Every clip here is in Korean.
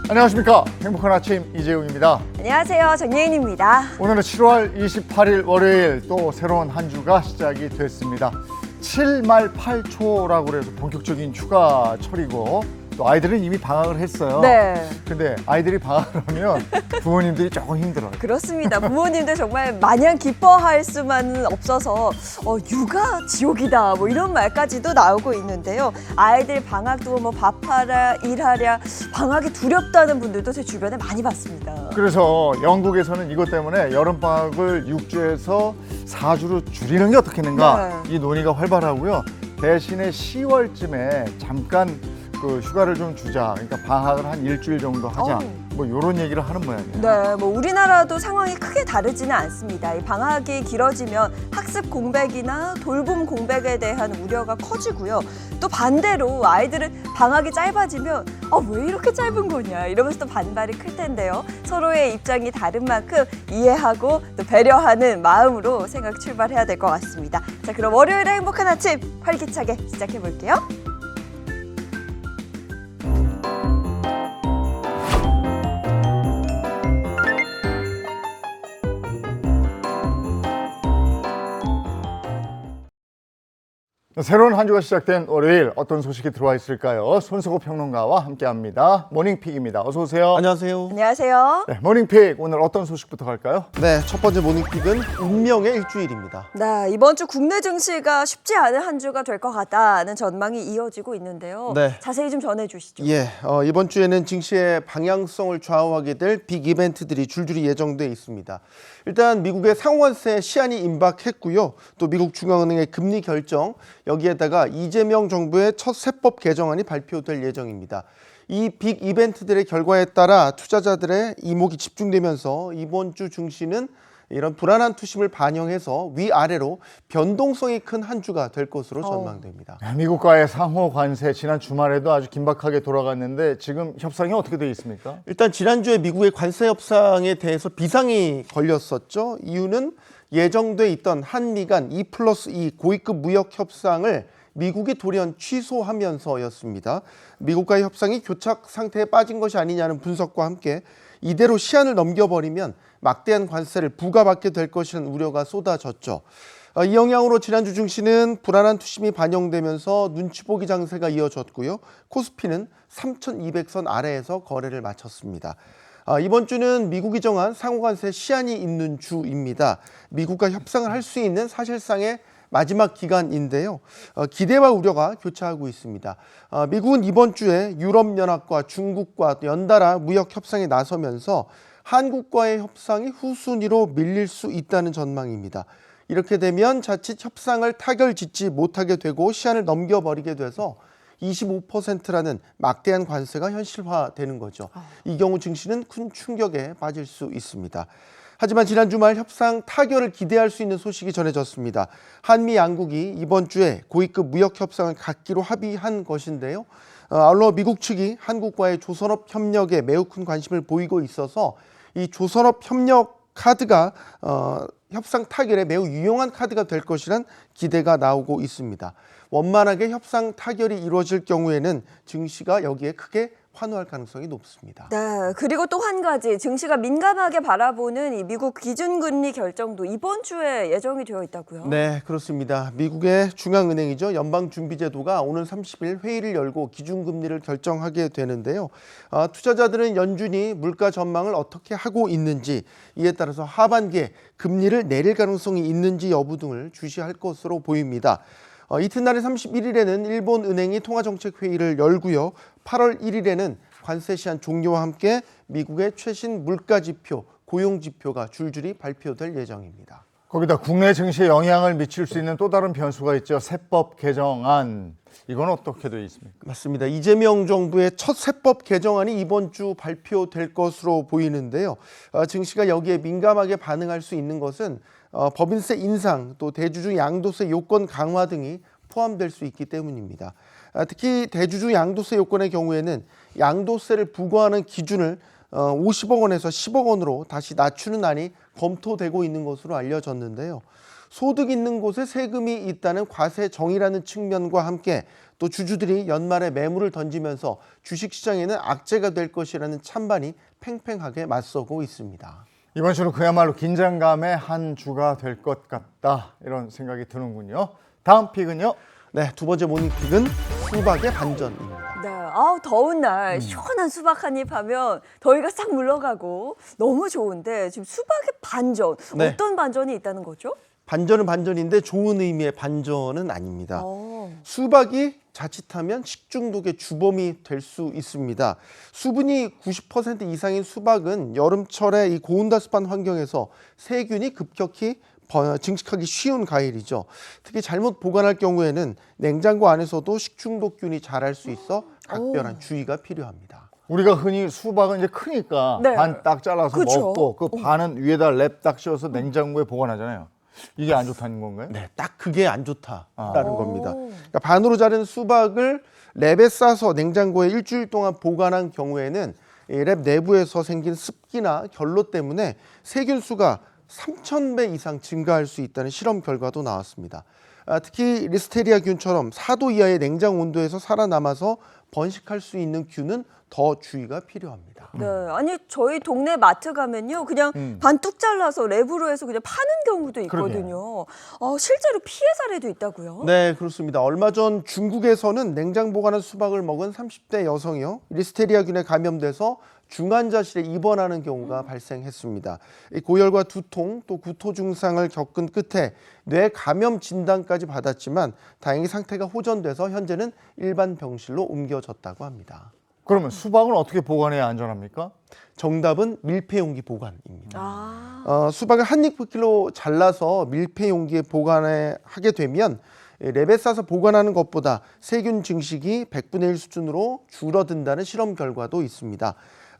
안녕하십니까. 행복한 아침 이재용입니다. 안녕하세요. 정예인입니다. 오늘은 7월 28일 월요일, 또 새로운 한 주가 시작이 됐습니다. 7말 8초라고 해서 본격적인 휴가철이고, 또 아이들은 이미 방학을 했어요. 네. 근데 아이들이 방학을 하면 부모님들이 조금 힘들어요. 그렇습니다. 부모님들 정말 마냥 기뻐할 수만은 없어서 육아 지옥이다 뭐 이런 말까지도 나오고 있는데요. 아이들 방학도 뭐 밥하랴 일하랴 방학이 두렵다는 분들도 제 주변에 많이 봤습니다. 그래서 영국에서는 이것 때문에 여름방학을 6주에서 4주로 줄이는 게 어떻겠는가, 네. 이 논의가 활발하고요. 대신에 10월쯤에 잠깐 그 휴가를 좀 주자, 그러니까 방학을 한 일주일 정도 하자, 뭐 이런 얘기를 하는 모양이에요. 네, 뭐 우리나라도 상황이 크게 다르지는 않습니다. 이 방학이 길어지면 학습 공백이나 돌봄 공백에 대한 우려가 커지고요. 또 반대로 아이들은 방학이 짧아지면 왜 이렇게 짧은 거냐 이러면서 또 반발이 클 텐데요. 서로의 입장이 다른 만큼 이해하고 또 배려하는 마음으로 생각 출발해야 될 것 같습니다. 자, 그럼 월요일의 행복한 아침 활기차게 시작해 볼게요. 새로운 한 주가 시작된 월요일, 어떤 소식이 들어와 있을까요? 손석호 평론가와 함께합니다. 모닝픽입니다. 어서 오세요. 안녕하세요. 안녕하세요. 네, 모닝픽 오늘 어떤 소식부터 갈까요? 네, 첫 번째 모닝픽은 운명의 일주일입니다. 네, 이번 주 국내 증시가 쉽지 않은 한 주가 될 것 같다는 전망이 이어지고 있는데요. 네. 자세히 좀 전해주시죠. 예, 이번 주에는 증시의 방향성을 좌우하게 될 빅 이벤트들이 줄줄이 예정돼 있습니다. 일단 미국의 상호관세 시한이 임박했고요. 또 미국 중앙은행의 금리 결정, 여기에다가 이재명 정부의 첫 세법 개정안이 발표될 예정입니다. 이 빅 이벤트들의 결과에 따라 투자자들의 이목이 집중되면서 이번 주 증시는 이런 불안한 투심을 반영해서 위아래로 변동성이 큰 한 주가 될 것으로 전망됩니다. 미국과의 상호 관세, 지난 주말에도 아주 긴박하게 돌아갔는데 지금 협상이 어떻게 되어 있습니까? 일단 지난주에 미국의 관세 협상에 대해서 비상이 걸렸었죠. 이유는 예정돼 있던 한미 간 2+2 고위급 무역 협상을 미국이 돌연 취소하면서였습니다. 미국과의 협상이 교착 상태에 빠진 것이 아니냐는 분석과 함께 이대로 시한을 넘겨버리면 막대한 관세를 부과받게 될 것이라는 우려가 쏟아졌죠. 이 영향으로 지난주 증시는 불안한 투심이 반영되면서 눈치 보기 장세가 이어졌고요. 코스피는 3,200선 아래에서 거래를 마쳤습니다. 이번 주는 미국이 정한 상호관세 시한이 있는 주입니다. 미국과 협상을 할 수 있는 사실상의 마지막 기간인데요. 기대와 우려가 교차하고 있습니다. 미국은 이번 주에 유럽연합과 중국과 연달아 무역 협상에 나서면서 한국과의 협상이 후순위로 밀릴 수 있다는 전망입니다. 이렇게 되면 자칫 협상을 타결짓지 못하게 되고 시한을 넘겨버리게 돼서 25%라는 막대한 관세가 현실화되는 거죠. 이 경우 증시는 큰 충격에 빠질 수 있습니다. 하지만 지난 주말 협상 타결을 기대할 수 있는 소식이 전해졌습니다. 한미 양국이 이번 주에 고위급 무역 협상을 갖기로 합의한 것인데요. 아울러 미국 측이 한국과의 조선업 협력에 매우 큰 관심을 보이고 있어서 이 조선업 협력 카드가 협상 타결에 매우 유용한 카드가 될 것이란 기대가 나오고 있습니다. 원만하게 협상 타결이 이루어질 경우에는 증시가 여기에 크게 환호할 가능성이 높습니다. 네, 그리고 또 한 가지 증시가 민감하게 바라보는 이 미국 기준금리 결정도 이번 주에 예정이 되어 있다고요? 네, 그렇습니다. 미국의 중앙은행이죠. 연방준비제도가 오늘 30일 회의를 열고 기준금리를 결정하게 되는데요. 투자자들은 연준이 물가 전망을 어떻게 하고 있는지, 이에 따라서 하반기에 금리를 내릴 가능성이 있는지 여부 등을 주시할 것으로 보입니다. 이튿날인 31일에는 일본은행이 통화정책회의를 열고요. 8월 1일에는 관세 시한 종료와 함께 미국의 최신 물가지표, 고용지표가 줄줄이 발표될 예정입니다. 거기다 국내 증시에 영향을 미칠 수 있는 또 다른 변수가 있죠. 세법 개정안. 이건 어떻게 되어 있습니까? 맞습니다. 이재명 정부의 첫 세법 개정안이 이번 주 발표될 것으로 보이는데요. 증시가 여기에 민감하게 반응할 수 있는 것은 법인세 인상, 또 대주주 양도세 요건 강화 등이 포함될 수 있기 때문입니다. 특히 대주주 양도세 요건의 경우에는 양도세를 부과하는 기준을 50억 원에서 10억 원으로 다시 낮추는 안이 검토되고 있는 것으로 알려졌는데요. 소득 있는 곳에 세금이 있다는 과세정의라는 측면과 함께 또 주주들이 연말에 매물을 던지면서 주식시장에는 악재가 될 것이라는 찬반이 팽팽하게 맞서고 있습니다. 이번 주는 그야말로 긴장감의 한 주가 될 것 같다 이런 생각이 드는군요. 다음 픽은요? 네, 두 번째 모닝픽은 수박의 반전입니다. 네, 더운 날 시원한 수박 한 입 하면 더위가 싹 물러가고 너무 좋은데 지금 수박의 반전, 네. 어떤 반전이 있다는 거죠? 반전은 반전인데 좋은 의미의 반전은 아닙니다. 어. 수박이 자칫하면 식중독의 주범이 될 수 있습니다. 수분이 90% 이상인 수박은 여름철에 이 고온다습한 환경에서 세균이 급격히 증식하기 쉬운 과일이죠. 특히 잘못 보관할 경우에는 냉장고 안에서도 식중독균이 자랄 수 있어 각별한 주의가 필요합니다. 우리가 흔히 수박은 이제 크니까 네. 반 딱 잘라서 그쵸. 먹고 그 반은 위에다 랩 딱 씌워서 냉장고에 보관하잖아요. 이게 안 좋다는 건가요? 네, 딱 그게 안 좋다라는 오. 겁니다. 그러니까 반으로 자른 수박을 랩에 싸서 냉장고에 일주일 동안 보관한 경우에는 이 랩 내부에서 생긴 습기나 결로 때문에 세균수가 3,000배 이상 증가할 수 있다는 실험 결과도 나왔습니다. 특히 리스테리아균처럼 4도 이하의 냉장 온도에서 살아남아서 번식할 수 있는 균은 더 주의가 필요합니다. 네, 아니 저희 동네 마트 가면요, 그냥 반 뚝 잘라서 랩으로 해서 그냥 파는 경우도 있거든요. 실제로 피해 사례도 있다고요? 네, 그렇습니다. 얼마 전 중국에서는 냉장 보관한 수박을 먹은 30대 여성이요, 리스테리아균에 감염돼서 중환자실에 입원하는 경우가 발생했습니다. 이 고열과 두통, 또 구토 증상을 겪은 끝에 뇌 감염 진단까지 받았지만 다행히 상태가 호전돼서 현재는 일반 병실로 옮겨졌다고 합니다. 그러면 수박은 어떻게 보관해야 안전합니까? 정답은 밀폐용기 보관입니다. 아, 수박을 한 입 크기로 잘라서 밀폐용기에 보관하게 되면 랩에 싸서 보관하는 것보다 세균 증식이 100분의 1 수준으로 줄어든다는 실험 결과도 있습니다.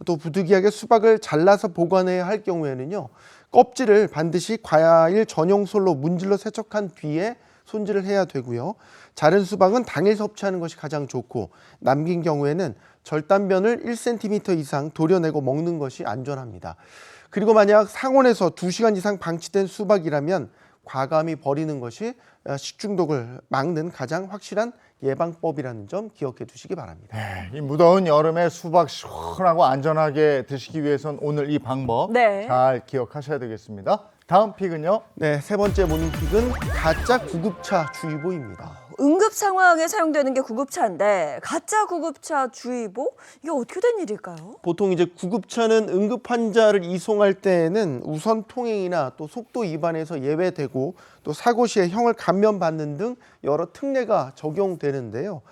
또 부득이하게 수박을 잘라서 보관해야 할 경우에는요, 껍질을 반드시 과일 전용솔로 문질러 세척한 뒤에 손질을 해야 되고요. 자른 수박은 당일 섭취하는 것이 가장 좋고 남긴 경우에는 절단면을 1cm 이상 도려내고 먹는 것이 안전합니다. 그리고 만약 상온에서 2시간 이상 방치된 수박이라면 과감히 버리는 것이 식중독을 막는 가장 확실한 예방법이라는 점 기억해 두시기 바랍니다. 이 무더운 여름에 수박 시원하고 안전하게 드시기 위해선 오늘 이 방법 네. 잘 기억하셔야 되겠습니다. 다음 픽은요? 네, 세 번째 모닝픽은 가짜 구급차 주의보입니다. 응급 상황에 사용되는 게 구급차인데 가짜 구급차 주의보? 이게 어떻게 된 일일까요? 보통 이제 구급차는 응급 환자를 이송할 때에는 우선 통행이나 또 속도 위반에서 예외되고 또 사고 시에 형을 감면받는 등 여러 특례가 적용되는데요.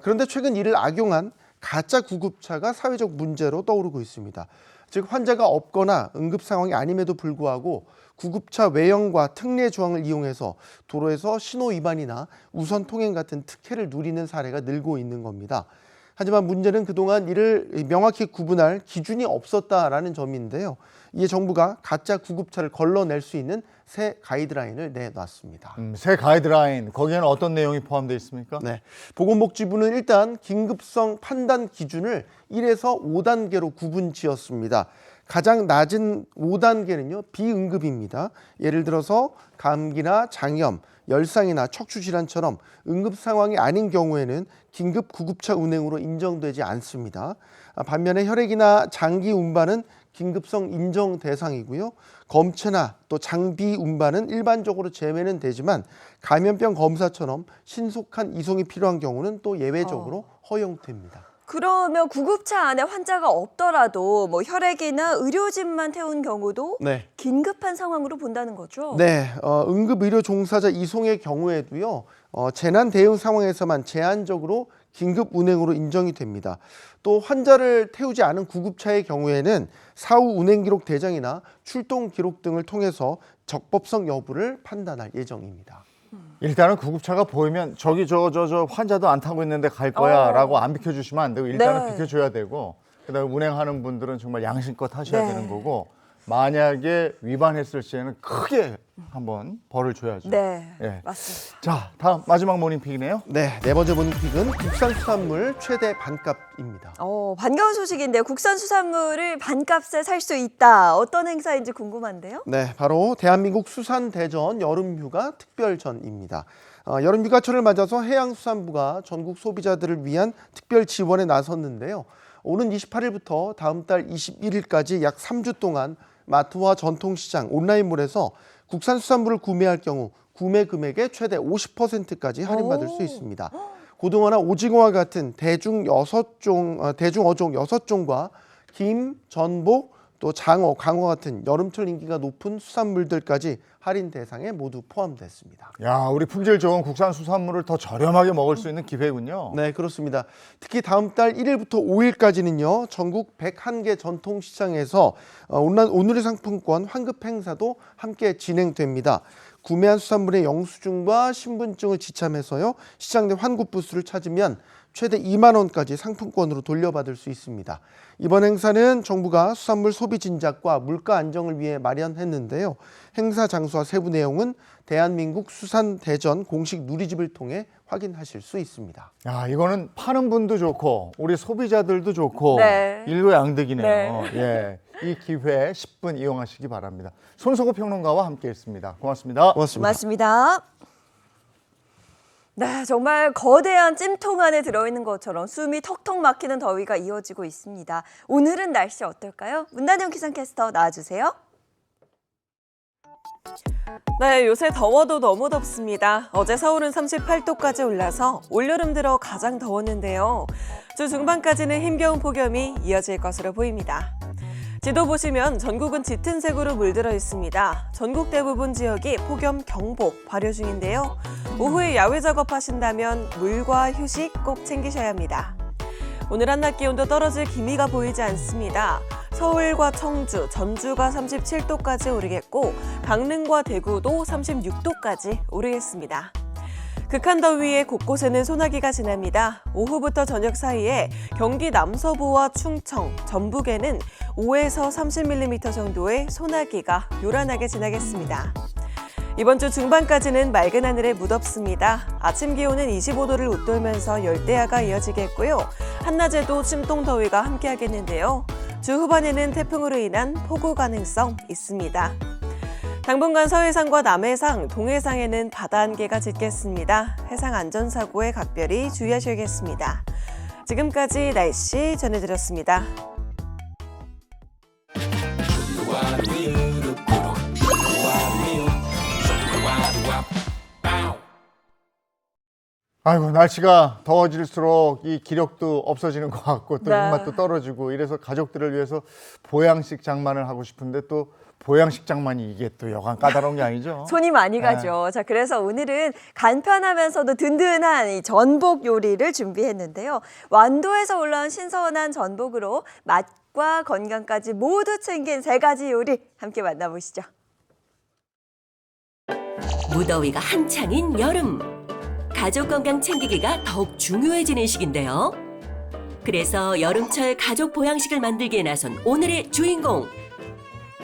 그런데 최근 이를 악용한 가짜 구급차가 사회적 문제로 떠오르고 있습니다. 즉 환자가 없거나 응급 상황이 아님에도 불구하고 구급차 외형과 특례 조항을 이용해서 도로에서 신호 위반이나 우선 통행 같은 특혜를 누리는 사례가 늘고 있는 겁니다. 하지만 문제는 그동안 이를 명확히 구분할 기준이 없었다라는 점인데요. 이에 정부가 가짜 구급차를 걸러낼 수 있는 새 가이드라인을 내놨습니다. 새 가이드라인, 거기에는 어떤 내용이 포함되어 있습니까? 네, 보건복지부는 일단 긴급성 판단 기준을 1에서 5단계로 구분 지었습니다. 가장 낮은 5단계는요, 비응급입니다. 예를 들어서 감기나 장염, 열상이나 척추질환처럼 응급 상황이 아닌 경우에는 긴급 구급차 운행으로 인정되지 않습니다. 반면에 혈액이나 장기 운반은 긴급성 인정 대상이고요. 검체나 또 장비 운반은 일반적으로 제외는 되지만 감염병 검사처럼 신속한 이송이 필요한 경우는 또 예외적으로 허용됩니다. 그러면 구급차 안에 환자가 없더라도 뭐 혈액이나 의료진만 태운 경우도 네. 긴급한 상황으로 본다는 거죠? 네, 응급 의료 종사자 이송의 경우에도요, 재난 대응 상황에서만 제한적으로 긴급 운행으로 인정이 됩니다. 또 환자를 태우지 않은 구급차의 경우에는 사후 운행 기록 대장이나 출동 기록 등을 통해서 적법성 여부를 판단할 예정입니다. 일단은 구급차가 보이면 저기 저 환자도 안 타고 있는데 갈 거야 라고 안 비켜주시면 안 되고 일단은 네. 비켜줘야 되고 그다음에 운행하는 분들은 정말 양심껏 하셔야 네. 되는 거고 만약에 위반했을 시에는 크게 한번 벌을 줘야죠. 네, 예. 맞습니다. 자, 다음 마지막 모닝픽이네요. 네, 네 번째 모닝픽은 국산 수산물 최대 반값입니다. 반가운 소식인데요. 국산 수산물을 반값에 살 수 있다. 어떤 행사인지 궁금한데요. 네, 바로 대한민국 수산대전 여름휴가 특별전입니다. 여름휴가철을 맞아서 해양수산부가 전국 소비자들을 위한 특별 지원에 나섰는데요. 오는 28일부터 다음 달 21일까지 약 3주 동안 마트와 전통시장, 온라인몰에서 국산 수산물을 구매할 경우 구매 금액의 최대 50%까지 할인받을 수 있습니다. 고등어나 오징어와 같은 대중 어종 6종과 김, 전복, 또 장어, 강어 같은 여름철 인기가 높은 수산물들까지 할인 대상에 모두 포함됐습니다. 야, 우리 품질 좋은 국산 수산물을 더 저렴하게 먹을 수 있는 기회군요. 네, 그렇습니다. 특히 다음 달 1일부터 5일까지는요. 전국 101개 전통시장에서 오늘의 상품권 환급 행사도 함께 진행됩니다. 구매한 수산물의 영수증과 신분증을 지참해서요. 시장 내 환급 부스를 찾으면 최대 2만 원까지 상품권으로 돌려받을 수 있습니다. 이번 행사는 정부가 수산물 소비 진작과 물가 안정을 위해 마련했는데요. 행사 장소와 세부 내용은 대한민국 수산대전 공식 누리집을 통해 확인하실 수 있습니다. 야, 이거는 파는 분도 좋고 우리 소비자들도 좋고 네. 일거양득이네요. 네. 예, 이 기회 10분 이용하시기 바랍니다. 손석구 평론가와 함께했습니다. 고맙습니다. 고맙습니다. 고맙습니다. 네, 정말 거대한 찜통 안에 들어있는 것처럼 숨이 턱턱 막히는 더위가 이어지고 있습니다. 오늘은 날씨 어떨까요? 문단영 기상캐스터 나와주세요. 네, 요새 더워도 너무 덥습니다. 어제 서울은 38도까지 올라서 올여름 들어 가장 더웠는데요. 주 중반까지는 힘겨운 폭염이 이어질 것으로 보입니다. 지도 보시면 전국은 짙은 색으로 물들어 있습니다. 전국 대부분 지역이 폭염 경보 발효 중인데요. 오후에 야외 작업하신다면 물과 휴식 꼭 챙기셔야 합니다. 오늘 한낮 기온도 떨어질 기미가 보이지 않습니다. 서울과 청주, 전주가 37도까지 오르겠고 강릉과 대구도 36도까지 오르겠습니다. 극한 더위에 곳곳에는 소나기가 지납니다. 오후부터 저녁 사이에 경기 남서부와 충청, 전북에는 5에서 30mm 정도의 소나기가 요란하게 지나겠습니다. 이번 주 중반까지는 맑은 하늘에 무덥습니다. 아침 기온은 25도를 웃돌면서 열대야가 이어지겠고요. 한낮에도 찜통 더위가 함께하겠는데요. 주 후반에는 태풍으로 인한 폭우 가능성 있습니다. 당분간 서해상과 남해상, 동해상에는 바다 안개가 짙겠습니다. 해상 안전사고에 각별히 주의하셔야겠습니다. 지금까지 날씨 전해드렸습니다. 아이고, 날씨가 더워질수록 이 기력도 없어지는 것 같고 또 네. 입맛도 떨어지고 이래서 가족들을 위해서 보양식 장만을 하고 싶은데 또 보양식 장만이 이게 또 여간 까다로운 게 아니죠. 손이 많이 가죠. 자, 그래서 오늘은 간편하면서도 든든한 이 전복 요리를 준비했는데요. 완도에서 올라온 신선한 전복으로 맛과 건강까지 모두 챙긴 3가지 요리 함께 만나보시죠. 무더위가 한창인 여름. 가족 건강 챙기기가 더욱 중요해지는 시기인데요. 그래서 여름철 가족 보양식을 만들기에 나선 오늘의 주인공.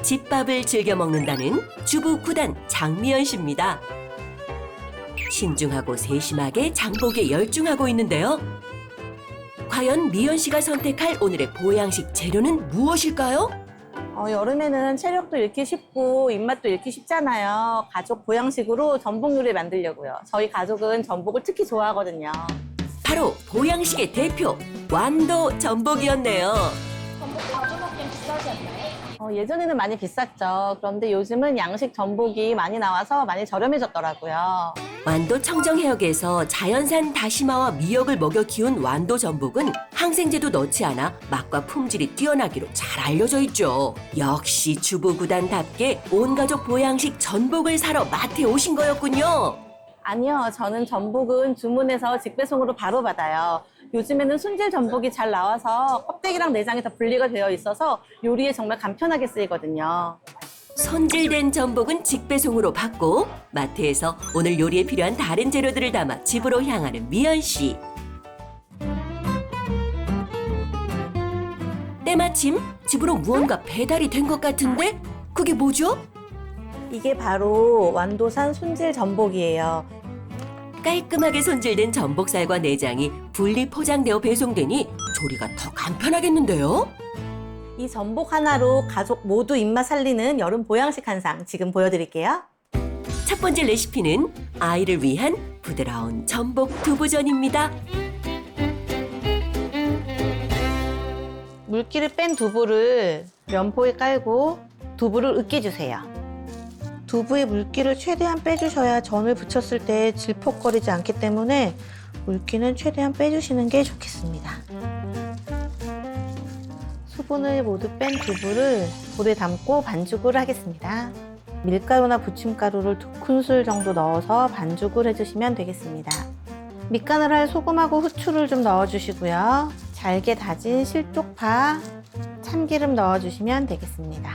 집밥을 즐겨 먹는다는 주부 9단 장미연 씨입니다. 신중하고 세심하게 장복에 열중하고 있는데요. 과연 미연 씨가 선택할 오늘의 보양식 재료는 무엇일까요? 여름에는 체력도 잃기 쉽고 입맛도 잃기 쉽잖아요. 가족 보양식으로 전복 요리 만들려고요. 저희 가족은 전복을 특히 좋아하거든요. 바로 보양식의 대표 완도 전복이었네요. 예전에는 많이 비쌌죠. 그런데 요즘은 양식 전복이 많이 나와서 많이 저렴해졌더라고요. 완도 청정해역에서 자연산 다시마와 미역을 먹여 키운 완도 전복은 항생제도 넣지 않아 맛과 품질이 뛰어나기로 잘 알려져 있죠. 역시 주부 구단답게 온 가족 보양식 전복을 사러 마트에 오신 거였군요. 아니요, 저는 전복은 주문해서 직배송으로 바로 받아요. 요즘에는 손질 전복이 잘 나와서 껍데기랑 내장이 다 분리가 되어 있어서 요리에 정말 간편하게 쓰이거든요. 손질된 전복은 직배송으로 받고 마트에서 오늘 요리에 필요한 다른 재료들을 담아 집으로 향하는 미연 씨. 때마침 집으로 무언가 배달이 된 것 같은데 그게 뭐죠? 이게 바로 완도산 순질 전복이에요. 깔끔하게 손질된 전복살과 내장이 분리 포장되어 배송되니 조리가 더 간편하겠는데요? 이 전복 하나로 가족 모두 입맛 살리는 여름 보양식 한상 지금 보여드릴게요. 첫 번째 레시피는 아이를 위한 부드러운 전복 두부전입니다. 물기를 뺀 두부를 면포에 깔고 두부를 으깨주세요. 두부의 물기를 최대한 빼주셔야 전을 부쳤을 때 질퍽거리지 않기 때문에 물기는 최대한 빼주시는 게 좋겠습니다. 수분을 모두 뺀 두부를 볼에 담고 반죽을 하겠습니다. 밀가루나 부침가루를 2큰술 정도 넣어서 반죽을 해주시면 되겠습니다. 밑간을 할 소금하고 후추를 좀 넣어주시고요. 잘게 다진 실쪽파, 참기름 넣어주시면 되겠습니다.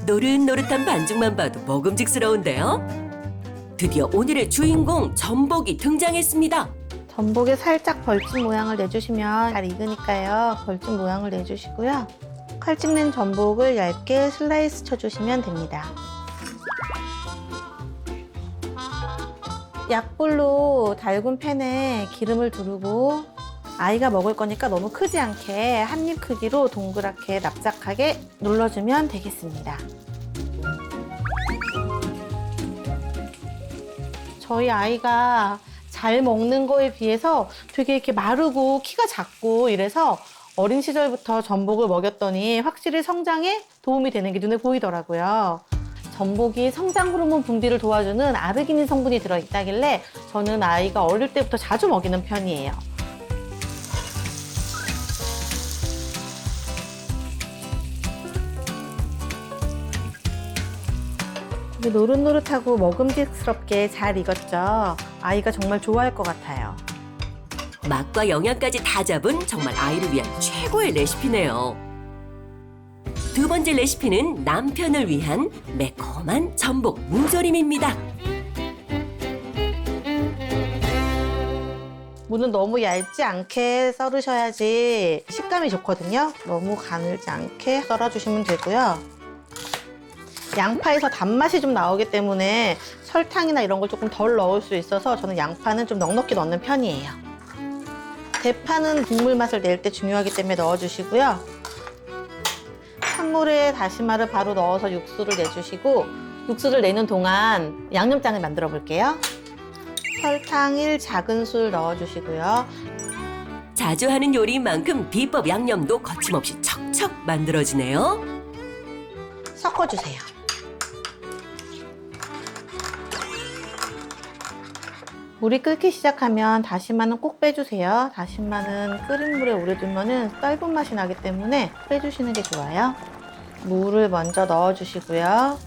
노릇노릇한 반죽만 봐도 먹음직스러운데요? 드디어 오늘의 주인공 전복이 등장했습니다. 전복에 살짝 벌집 모양을 내주시면 잘 익으니까요. 벌집 모양을 내주시고요. 칼집 낸 전복을 얇게 슬라이스 쳐주시면 됩니다. 약불로 달군 팬에 기름을 두르고 아이가 먹을 거니까 너무 크지 않게 한 입 크기로 동그랗게 납작하게 눌러주면 되겠습니다. 저희 아이가 잘 먹는 거에 비해서 되게 이렇게 마르고 키가 작고 이래서 어린 시절부터 전복을 먹였더니 확실히 성장에 도움이 되는 게 눈에 보이더라고요. 전복이 성장 호르몬 분비를 도와주는 아르기닌 성분이 들어있다길래 저는 아이가 어릴 때부터 자주 먹이는 편이에요. 노릇노릇하고 먹음직스럽게 잘 익었죠. 아이가 정말 좋아할 것 같아요. 맛과 영양까지 다 잡은 정말 아이를 위한 최고의 레시피네요. 두 번째 레시피는 남편을 위한 매콤한 전복 무조림입니다. 무는 너무 얇지 않게 썰으셔야지 식감이 좋거든요. 너무 가늘지 않게 썰어주시면 되고요. 양파에서 단맛이 좀 나오기 때문에 설탕이나 이런 걸 조금 덜 넣을 수 있어서 저는 양파는 좀 넉넉히 넣는 편이에요. 대파는 국물 맛을 낼 때 중요하기 때문에 넣어주시고요. 찬물에 다시마를 바로 넣어서 육수를 내주시고 육수를 내는 동안 양념장을 만들어 볼게요. 설탕 1작은술 넣어주시고요. 자주 하는 요리인 만큼 비법 양념도 거침없이 척척 만들어지네요. 섞어주세요. 물이 끓기 시작하면 다시마는 꼭 빼주세요. 다시마는 끓인 물에 오래 두면 떫은 맛이 나기 때문에 빼주시는 게 좋아요. 물을 먼저 넣어주시고요.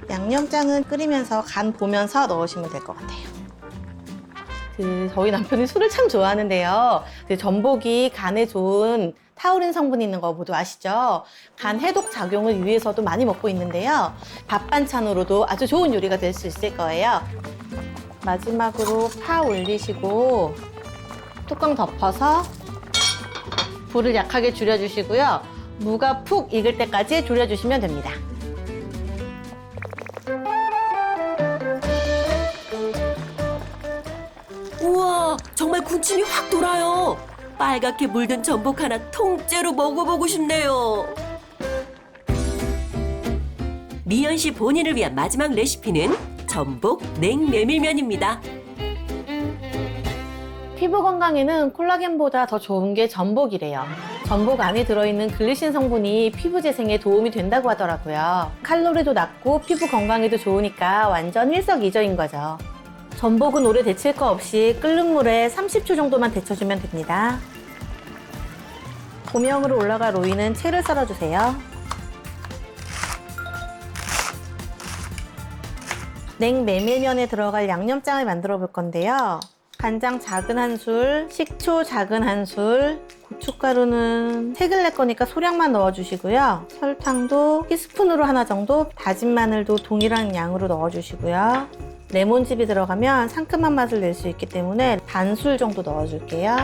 양념장은 끓이면서 간 보면서 넣으시면 될 것 같아요. 저희 남편이 술을 참 좋아하는데요. 전복이 간에 좋은 타우린 성분이 있는 거 모두 아시죠? 간 해독 작용을 위해서도 많이 먹고 있는데요. 밥 반찬으로도 아주 좋은 요리가 될 수 있을 거예요. 마지막으로 파 올리시고 뚜껑 덮어서 불을 약하게 줄여주시고요. 무가 푹 익을 때까지 졸여주시면 됩니다. 우와, 정말 군침이 확 돌아요. 빨갛게 물든 전복 하나 통째로 먹어보고 싶네요. 미연 씨 본인을 위한 마지막 레시피는 전복 냉메밀면입니다. 피부 건강에는 콜라겐보다 더 좋은 게 전복이래요. 전복 안에 들어있는 글리신 성분이 피부 재생에 도움이 된다고 하더라고요. 칼로리도 낮고 피부 건강에도 좋으니까 완전 일석이조인 거죠. 전복은 오래 데칠 거 없이 끓는 물에 30초 정도만 데쳐주면 됩니다. 고명으로 올라갈 오이는 채를 썰어주세요. 냉메밀면에 들어갈 양념장을 만들어 볼 건데요. 간장 작은 한 술, 식초 작은 한 술, 고춧가루는 3글레 거니까 소량만 넣어주시고요. 설탕도 티스푼으로 하나 정도, 다진 마늘도 동일한 양으로 넣어주시고요. 레몬즙이 들어가면 상큼한 맛을 낼 수 있기 때문에 반술 정도 넣어줄게요.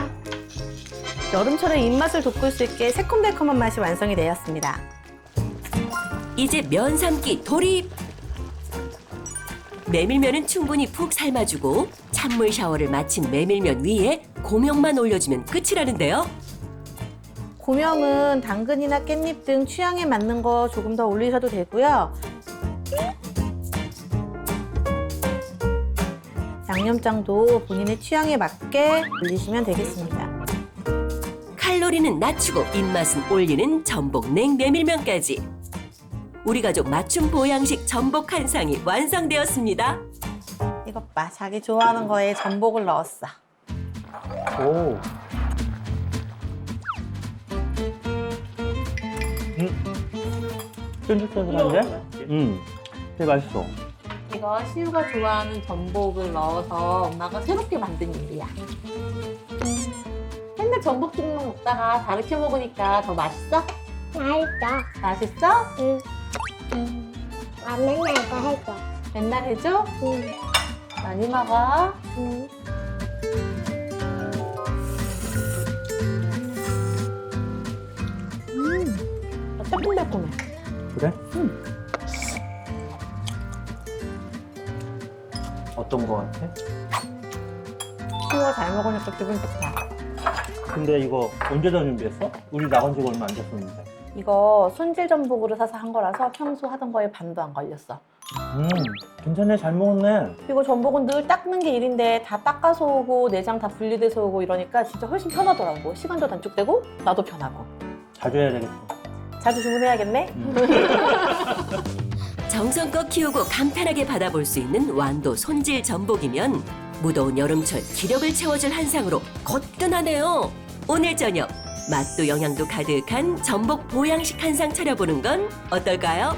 여름철에 입맛을 돋굴 수 있게 새콤달콤한 맛이 완성이 되었습니다. 이제 면 삶기 돌입! 메밀면은 충분히 푹 삶아주고 찬물 샤워를 마친 메밀면 위에 고명만 올려주면 끝이라는데요. 고명은 당근이나 깻잎 등 취향에 맞는 거 조금 더 올리셔도 되고요. 양념장도 본인의 취향에 맞게 올리시면 되겠습니다. 칼로리는 낮추고 입맛은 올리는 전복 냉메밀면까지. 우리 가족 맞춤 보양식 전복 한상이 완성되었습니다. 이것 봐, 자기 좋아하는 거에 전복을 넣었어. 오. 쫀득쫀득한데? 되게 맛있어. 이거 시우가 좋아하는 전복을 넣어서 엄마가 새롭게 만든 요리야. 맨날 전복죽만 먹다가 다르게 먹으니까 더 맛있어? 맛있어. 맛있어? 응. 아, 맨날 이거 해줘. 맨날 해줘? 응. 많이 먹어. 응. 새콤달콤해. 그래? 어떤 거 같아? 시우가 잘 먹으니까 기분 좋다. 근데 이거 언제 다 준비했어? 우리 나간 지가 얼마 안 됐었는데. 이거 손질 전복으로 사서 한 거라서 평소 하던 거에 반도 안 걸렸어. 괜찮네. 잘 먹었네. 그리고 전복은 늘 닦는 게 일인데 다 닦아서 오고 내장 다 분리돼서 오고 이러니까 진짜 훨씬 편하더라고. 시간도 단축되고 나도 편하고. 자주 해야 되겠어. 자주 주문해야겠네? 정성껏 키우고 간편하게 받아볼 수 있는 완도 손질 전복이면 무더운 여름철 기력을 채워줄 한상으로 거뜬하네요. 오늘 저녁 맛도 영양도 가득한 전복 보양식 한상 차려보는 건 어떨까요?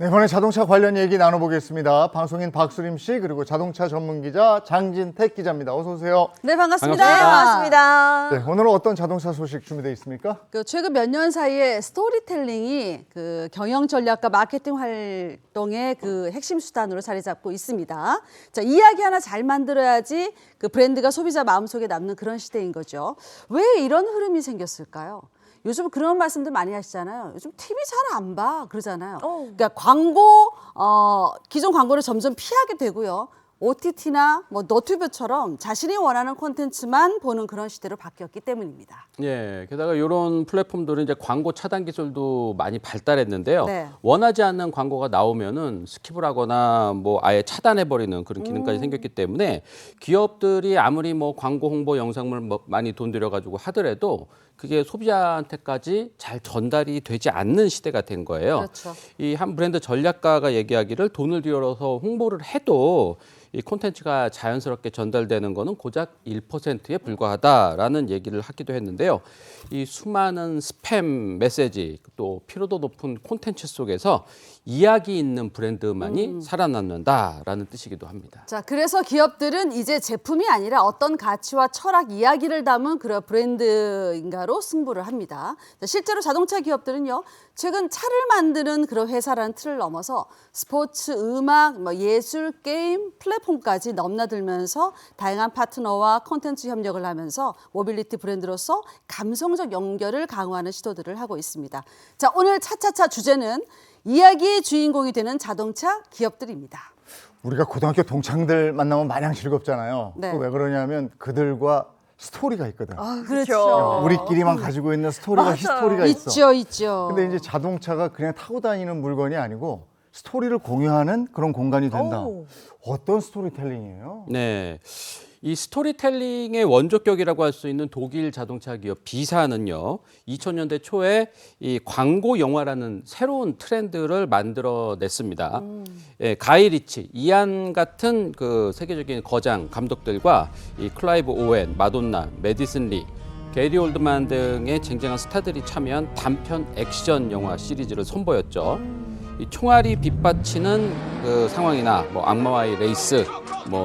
네, 이번에 자동차 관련 얘기 나눠보겠습니다. 방송인 박수림 씨 그리고 자동차 전문 기자 장진택 기자입니다. 어서 오세요. 네, 반갑습니다. 네, 반갑습니다. 네, 오늘은 어떤 자동차 소식 준비되어 있습니까? 그 최근 몇 년 사이에 스토리텔링이 그 경영 전략과 마케팅 활동의 그 핵심 수단으로 자리 잡고 있습니다. 자, 이야기 하나 잘 만들어야지 그 브랜드가 소비자 마음속에 남는 그런 시대인 거죠. 왜 이런 흐름이 생겼을까요? 요즘 그런 말씀들 많이 하시잖아요. 요즘 TV 잘 안 봐 그러잖아요. 그러니까 광고, 기존 광고를 점점 피하게 되고요. OTT나 뭐 너튜브처럼 자신이 원하는 콘텐츠만 보는 그런 시대로 바뀌었기 때문입니다. 예, 게다가 이런 플랫폼들은 이제 광고 차단 기술도 많이 발달했는데요. 네. 원하지 않는 광고가 나오면은 스킵을 하거나 뭐 아예 차단해버리는 그런 기능까지 생겼기 때문에 기업들이 아무리 뭐 광고 홍보 영상물 뭐 많이 돈 들여가지고 하더라도 그게 소비자한테까지 잘 전달이 되지 않는 시대가 된 거예요. 그렇죠. 이 한 브랜드 전략가가 얘기하기를 돈을 들여서 홍보를 해도 이 콘텐츠가 자연스럽게 전달되는 거는 고작 1%에 불과하다라는 얘기를 하기도 했는데요. 이 수많은 스팸 메시지 또 피로도 높은 콘텐츠 속에서 이야기 있는 브랜드만이 살아남는다라는 뜻이기도 합니다. 자, 그래서 기업들은 이제 제품이 아니라 어떤 가치와 철학, 이야기를 담은 그런 브랜드인가로 승부를 합니다. 자, 실제로 자동차 기업들은요, 최근 차를 만드는 그런 회사라는 틀을 넘어서 스포츠, 음악, 뭐 예술, 게임, 플랫폼까지 넘나들면서 다양한 파트너와 콘텐츠 협력을 하면서 모빌리티 브랜드로서 감성적 연결을 강화하는 시도들을 하고 있습니다. 자, 오늘 차차차 주제는 이야기의 주인공이 되는 자동차 기업들입니다. 우리가 고등학교 동창들 만나면 마냥 즐겁잖아요. 네. 왜 그러냐면 그들과 스토리가 있거든. 그렇죠. 우리끼리만 가지고 있는 스토리가 맞아요. 히스토리가 있어. 있죠, 있죠. 근데 이제 자동차가 그냥 타고 다니는 물건이 아니고 스토리를 공유하는 그런 공간이 된다. 어떤 스토리텔링이에요? 네. 이 스토리텔링의 원조격이라고 할 수 있는 독일 자동차 기업 비사는요, 2000년대 초에 이 광고 영화라는 새로운 트렌드를 만들어냈습니다. 예, 가이 리치, 이안 같은 그 세계적인 거장 감독들과 이 클라이브 오웬, 마돈나, 메디슨 리, 게리 올드만 등의 쟁쟁한 스타들이 참여한 단편 액션 영화 시리즈를 선보였죠. 이 총알이 빗받치는 그 상황이나 뭐 악마와의 레이스,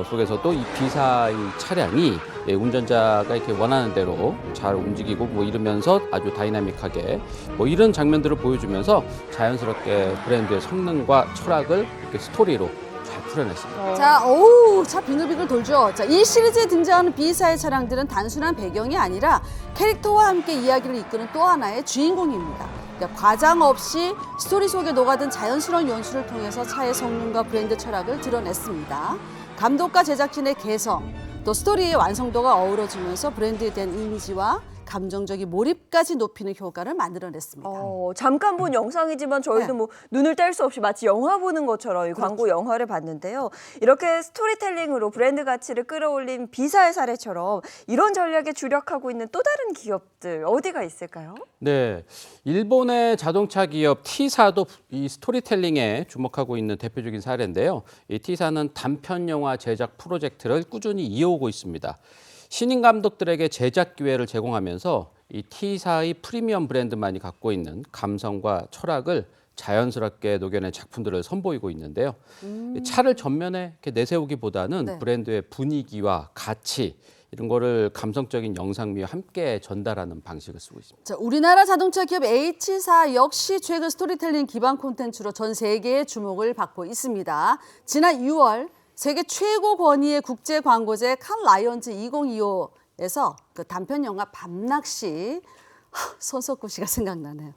속에서도 이 B사의 차량이 운전자가 이렇게 원하는 대로 잘 움직이고 이러면서 아주 다이나믹하게 이런 장면들을 보여주면서 자연스럽게 브랜드의 성능과 철학을 이렇게 스토리로 잘 풀어냈습니다. 차 빙글빙글 돌죠. 자, 이 시리즈에 등장하는 B사의 차량들은 단순한 배경이 아니라 캐릭터와 함께 이야기를 이끄는 또 하나의 주인공입니다. 그러니까 과장 없이 스토리 속에 녹아든 자연스러운 연출을 통해서 차의 성능과 브랜드 철학을 드러냈습니다. 감독과 제작진의 개성, 또 스토리의 완성도가 어우러지면서 브랜드에 대한 이미지와 감정적인 몰입까지 높이는 효과를 만들어냈습니다. 잠깐 본 영상이지만 저희도 눈을 뗄 수 없이 마치 영화 보는 것처럼 이 광고 영화를 봤는데요. 이렇게 스토리텔링으로 브랜드 가치를 끌어올린 B사의 사례처럼 이런 전략에 주력하고 있는 또 다른 기업들 어디가 있을까요? 네, 일본의 자동차 기업 T사도 이 스토리텔링에 주목하고 있는 대표적인 사례인데요. 이 T사는 단편 영화 제작 프로젝트를 꾸준히 이어오고 있습니다. 신인 감독들에게 제작 기회를 제공하면서 이 T사의 프리미엄 브랜드만이 갖고 있는 감성과 철학을 자연스럽게 녹여낸 작품들을 선보이고 있는데요. 차를 전면에 이렇게 내세우기보다는 브랜드의 분위기와 가치 이런 거를 감성적인 영상미와 함께 전달하는 방식을 쓰고 있습니다. 자, 우리나라 자동차 기업 H사 역시 최근 스토리텔링 기반 콘텐츠로 전 세계의 주목을 받고 있습니다. 지난 6월 세계 최고 권위의 국제 광고제 칸 라이언즈 2025에서 그 단편 영화 밤낚시 손석구 씨가 생각나네요.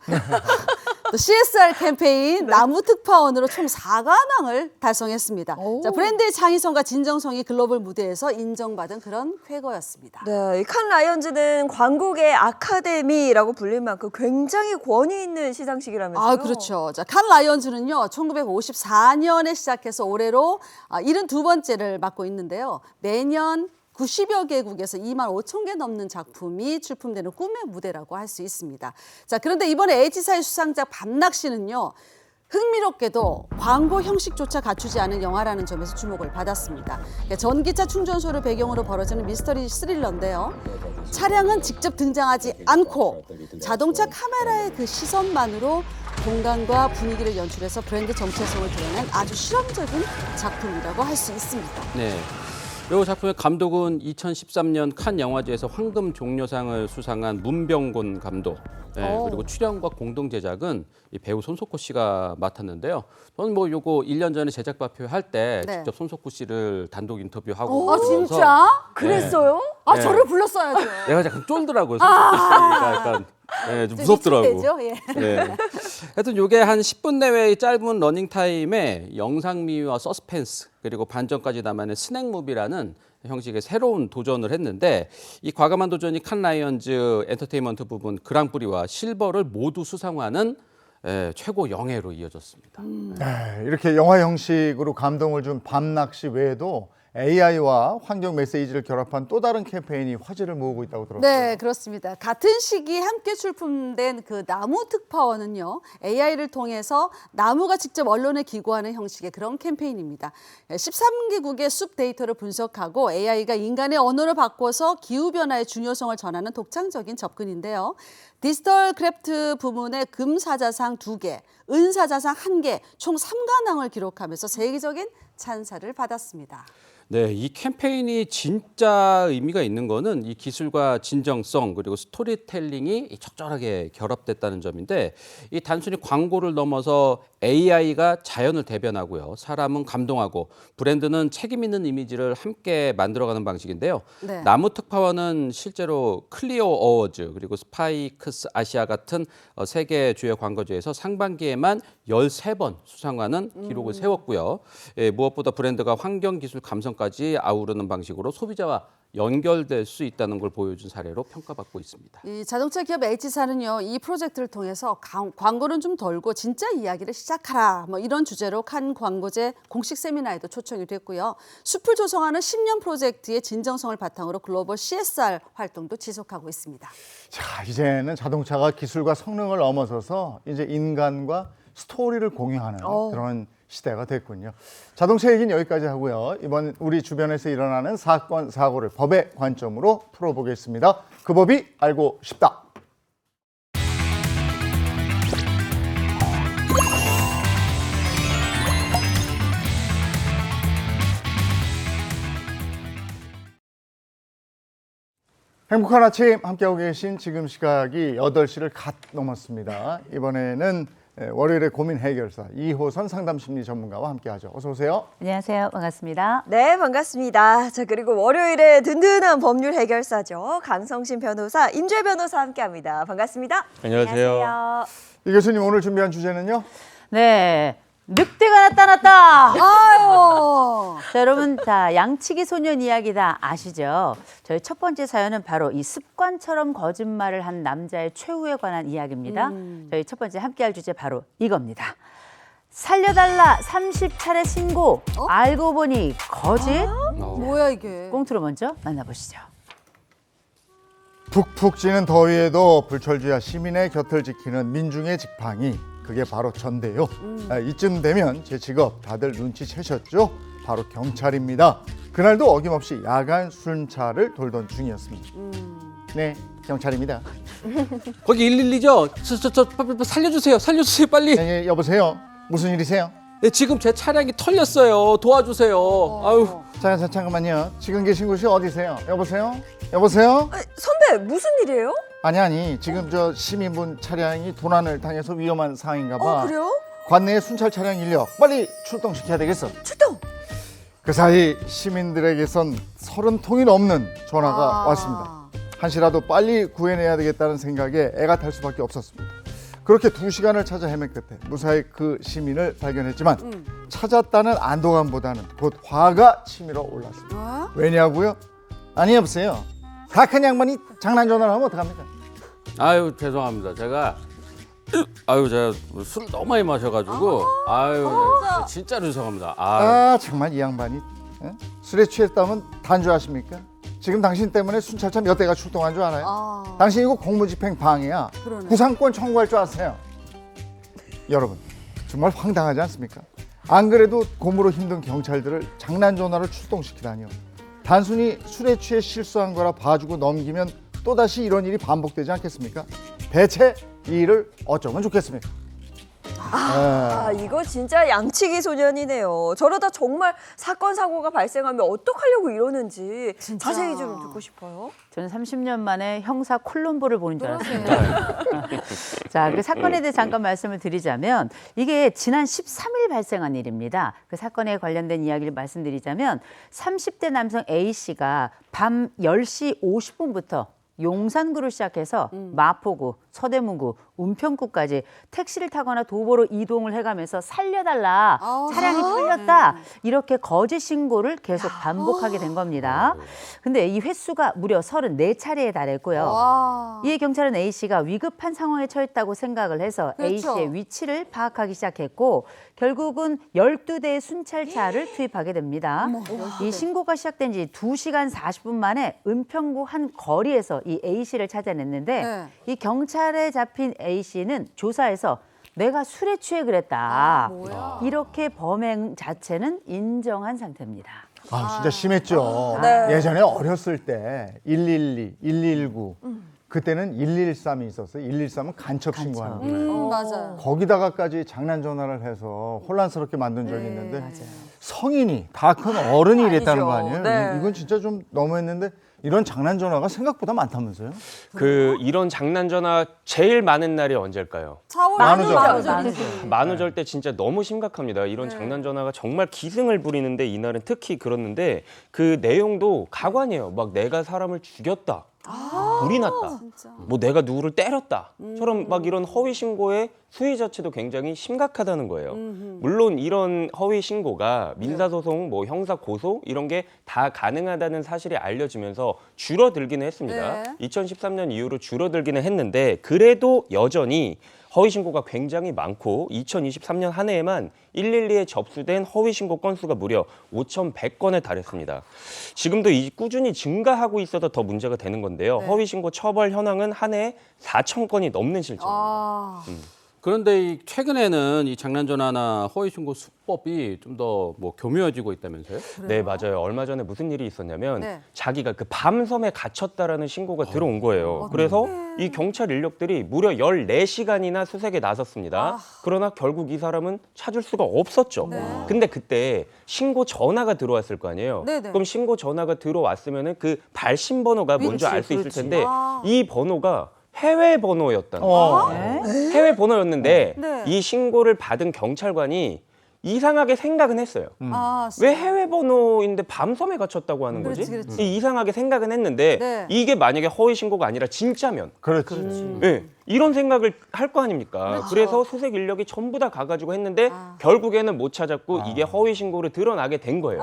또 CSR 캠페인 나무 특파원으로 총 4관왕을 달성했습니다. 자, 브랜드의 창의성과 진정성이 글로벌 무대에서 인정받은 그런 쾌거였습니다. 네, 이 칸 라이언즈는 광고계 아카데미라고 불릴 만큼 굉장히 권위 있는 시상식이라면서요. 그렇죠. 자, 칸 라이언즈는요, 1954년에 시작해서 올해로 72번째를 맡고 있는데요. 매년 90여 개국에서 2만 5천 개 넘는 작품이 출품되는 꿈의 무대라고 할 수 있습니다. 자, 그런데 이번에 H사의 수상작 밤낚시는요. 흥미롭게도 광고 형식조차 갖추지 않은 영화라는 점에서 주목을 받았습니다. 전기차 충전소를 배경으로 벌어지는 미스터리 스릴러인데요. 차량은 직접 등장하지 않고 자동차 카메라의 그 시선만으로 공간과 분위기를 연출해서 브랜드 정체성을 드러낸 아주 실험적인 작품이라고 할 수 있습니다. 네. 이 작품의 감독은 2013년 칸 영화제에서 황금 종려상을 수상한 문병곤 감독. 네, 그리고 출연과 공동 제작은 이 배우 손석구 씨가 맡았는데요. 저는 요거 1년 전에 제작 발표할 때 직접 손석구 씨를 단독 인터뷰하고. 진짜? 그랬어요? 네. 저를 불렀어야죠. 내가 약간 쫄더라고요. 손석구 씨가 약간 좀 무섭더라고. 예. 네. 하여튼 이게 한 10분 내외의 짧은 러닝 타임에 영상미와 서스펜스 그리고 반전까지 담아낸 스낵 무비라는 형식의 새로운 도전을 했는데 이 과감한 도전이 칸 라이언즈 엔터테인먼트 부분 그랑프리와 실버를 모두 수상하는 최고 영예로 이어졌습니다. 네, 이렇게 영화 형식으로 감동을 준 밤낚시 외에도 AI와 환경 메시지를 결합한 또 다른 캠페인이 화제를 모으고 있다고 들었어요. 네, 그렇습니다. 같은 시기에 함께 출품된 그 나무 특파원은요, AI를 통해서 나무가 직접 언론에 기고하는 형식의 그런 캠페인입니다. 13개국의 숲 데이터를 분석하고 AI가 인간의 언어를 바꿔서 기후변화의 중요성을 전하는 독창적인 접근인데요. 디지털 크래프트 부문의 금 사자상 2개, 은 사자상 1개, 총 3관왕을 기록하면서 세계적인 찬사를 받았습니다. 네, 이 캠페인이 진짜 의미가 있는 거는 이 기술과 진정성 그리고 스토리텔링이 적절하게 결합됐다는 점인데 이 단순히 광고를 넘어서 AI가 자연을 대변하고요. 사람은 감동하고 브랜드는 책임 있는 이미지를 함께 만들어가는 방식인데요. 네. 나무 특파원은 실제로 클리오 어워즈 그리고 스파이크스 아시아 같은 세계 주요 광고제에서 상반기에만 13번 수상하는 기록을 세웠고요. 무엇보다 브랜드가 환경 기술 감성까지 아우르는 방식으로 소비자와 연결될 수 있다는 걸 보여준 사례로 평가받고 있습니다. 이 자동차 기업 H사는요, 이 프로젝트를 통해서 광고는 좀 덜고 진짜 이야기를 시작하라 이런 주제로 칸 광고제 공식 세미나에도 초청이 됐고요. 숲을 조성하는 10년 프로젝트의 진정성을 바탕으로 글로벌 CSR 활동도 지속하고 있습니다. 자, 이제는 자동차가 기술과 성능을 넘어서서 이제 인간과 스토리를 공유하는 그런 시대가 됐군요. 자동차 얘기는 여기까지 하고요. 이번 우리 주변에서 일어나는 사건, 사고를 법의 관점으로 풀어보겠습니다. 그 법이 알고 싶다. 행복한 아침 함께하고 계신 지금 시각이 8시를 갓 넘었습니다. 이번에는 월요일의 고민 해결사 이호선 상담심리 전문가와 함께하죠. 어서 오세요. 안녕하세요. 반갑습니다. 네, 반갑습니다. 자, 그리고 월요일에 든든한 법률 해결사죠. 강성신 변호사, 임주혜 변호사 함께합니다. 반갑습니다. 안녕하세요. 이 교수님 오늘 준비한 주제는요? 네. 늑대가 나타났다. 아유. 자, 여러분, 자, 양치기 소년 이야기 다 아시죠? 저희 첫 번째 사연은 바로 이 습관처럼 거짓말을 한 남자의 최후에 관한 이야기입니다. 저희 첫 번째 함께할 주제 바로 이겁니다. 살려달라 30차례 신고. 알고 보니 거짓. 뭐야 이게? 꽁트로 먼저 만나보시죠. 푹푹 찌는 더위에도 불철주야 시민의 곁을 지키는 민중의 지팡이, 그게 바로 전데요. 이쯤 되면 제 직업 다들 눈치채셨죠? 바로 경찰입니다. 그날도 어김없이 야간 순찰을 돌던 중이었습니다. 네, 경찰입니다. 거기 112죠? 빨리 살려주세요. 살려주세요, 빨리. 네, 여보세요. 무슨 일이세요? 네, 지금 제 차량이 털렸어요. 도와주세요. 아유. 잠깐만요. 지금 계신 곳이 어디세요? 여보세요? 여보세요? 아, 선배, 무슨 일이에요? 아니 지금 저 시민분 차량이 도난을 당해서 위험한 상황인가 봐. 그래요? 관내에 순찰 차량 인력 빨리 출동시켜야 되겠어. 출동! 그 사이 시민들에게선 30통이 넘는 전화가 왔습니다. 한시라도 빨리 구해내야 되겠다는 생각에 애가 탈 수밖에 없었습니다. 그렇게 2시간을 찾아 헤맨 끝에 무사히 그 시민을 발견했지만 찾았다는 안도감보다는 곧 화가 치밀어 올랐습니다. 왜냐고요? 아니 여보세요. 다 큰 양반이 장난 전화를 하면 어떡합니까? 아유, 죄송합니다. 제가 술을 너무 많이 마셔가지고 진짜로 죄송합니다. 정말 이 양반이 술에 취했다면 단주하십니까? 지금 당신 때문에 순찰차 몇 대가 출동한 줄 알아요? 당신 이거 공무집행 방해야. 구상권 청구할 줄 아세요? 여러분 정말 황당하지 않습니까? 안 그래도 고무로 힘든 경찰들을 장난 전화를 출동시키다니요. 단순히 술에 취해 실수한 거라 봐주고 넘기면 또다시 이런 일이 반복되지 않겠습니까? 대체 이 일을 어쩌면 좋겠습니까? 이거 진짜 양치기 소년이네요. 저러다 정말 사건 사고가 발생하면 어떡하려고 이러는지 자세히 좀 듣고 싶어요. 저는 30년 만에 형사 콜롬보를 보는 줄 알았습니다. 자, 그 사건에 대해 잠깐 말씀을 드리자면 이게 지난 13일 발생한 일입니다. 그 사건에 관련된 이야기를 말씀드리자면 30대 남성 A씨가 밤 10시 50분부터 용산구를 시작해서 마포구, 서대문구, 은평구까지 택시를 타거나 도보로 이동을 해가면서 살려달라, 차량이 털렸다 이렇게 거짓 신고를 계속 반복하게 된 겁니다. 근데 이 횟수가 무려 34차례에 달했고요. 이에 경찰은 A씨가 위급한 상황에 처했다고 생각을 해서 A씨의 위치를 파악하기 시작했고 결국은 12대의 순찰차를 투입하게 됩니다. 이 신고가 시작된 지 2시간 40분 만에 은평구 한 거리에서 이 A씨를 찾아냈는데 이 경찰에 잡힌 A씨는 조사에서 내가 술에 취해 그랬다. 이렇게 범행 자체는 인정한 상태입니다. 진짜 심했죠. 예전에 어렸을 때 112, 119 그때는 113이 있었어요. 113은 간첩 신고하는 거예요. 맞아요. 거기다가까지 장난 전화를 해서 혼란스럽게 만든 적이 있는데 성인이 다 큰 어른이 이랬다는 거 아니에요? 이건 진짜 좀 너무했는데 이런 장난 전화가 생각보다 많다면서요? 이런 장난 전화 제일 많은 날이 언제일까요? 만우절 때 진짜 너무 심각합니다. 이런 장난 전화가 정말 기승을 부리는데 이날은 특히 그렇는데 그 내용도 가관이에요. 막 내가 사람을 죽였다. 불이 났다. 뭐 내가 누구를 때렸다처럼 막 이런 허위 신고의 수위 자체도 굉장히 심각하다는 거예요. 물론 이런 허위 신고가 민사소송, 뭐 형사 고소 이런 게 다 가능하다는 사실이 알려지면서 줄어들기는 했습니다. 2013년 이후로 줄어들기는 했는데 그래도 여전히 허위 신고가 굉장히 많고 2023년 한 해에만 112에 접수된 허위 신고 건수가 무려 5,100건에 달했습니다. 지금도 꾸준히 증가하고 있어서 더 문제가 되는 건데요. 허위 신고 처벌 현황은 한 해에 4,000건이 넘는 실정입니다. 그런데 이 최근에는 이 장난전화나 허위신고 수법이 좀 더 뭐 교묘해지고 있다면서요? 네, 맞아요. 얼마 전에 무슨 일이 있었냐면 네. 자기가 그 밤섬에 갇혔다라는 신고가 들어온 거예요. 그래서 이 경찰 인력들이 무려 14시간이나 수색에 나섰습니다. 그러나 결국 이 사람은 찾을 수가 없었죠. 근데 그때 신고 전화가 들어왔을 거 아니에요. 네네. 그럼 신고 전화가 들어왔으면은 그 발신 번호가 뭔지 알 수 있을 텐데 이 번호가 해외 번호였다는 거예요. 해외 번호였는데 네. 이 신고를 받은 경찰관이 이상하게 생각은 했어요. 아, 왜 해외 번호인데 밤섬에 갇혔다고 하는 거지? 그렇지. 이상하게 생각은 했는데 네. 이게 만약에 허위 신고가 아니라 진짜면 그렇지. 예, 이런 생각을 할 거 아닙니까? 그래서 수색 인력이 전부 다 가가지고 했는데 결국에는 못 찾았고 이게 허위 신고로 드러나게 된 거예요.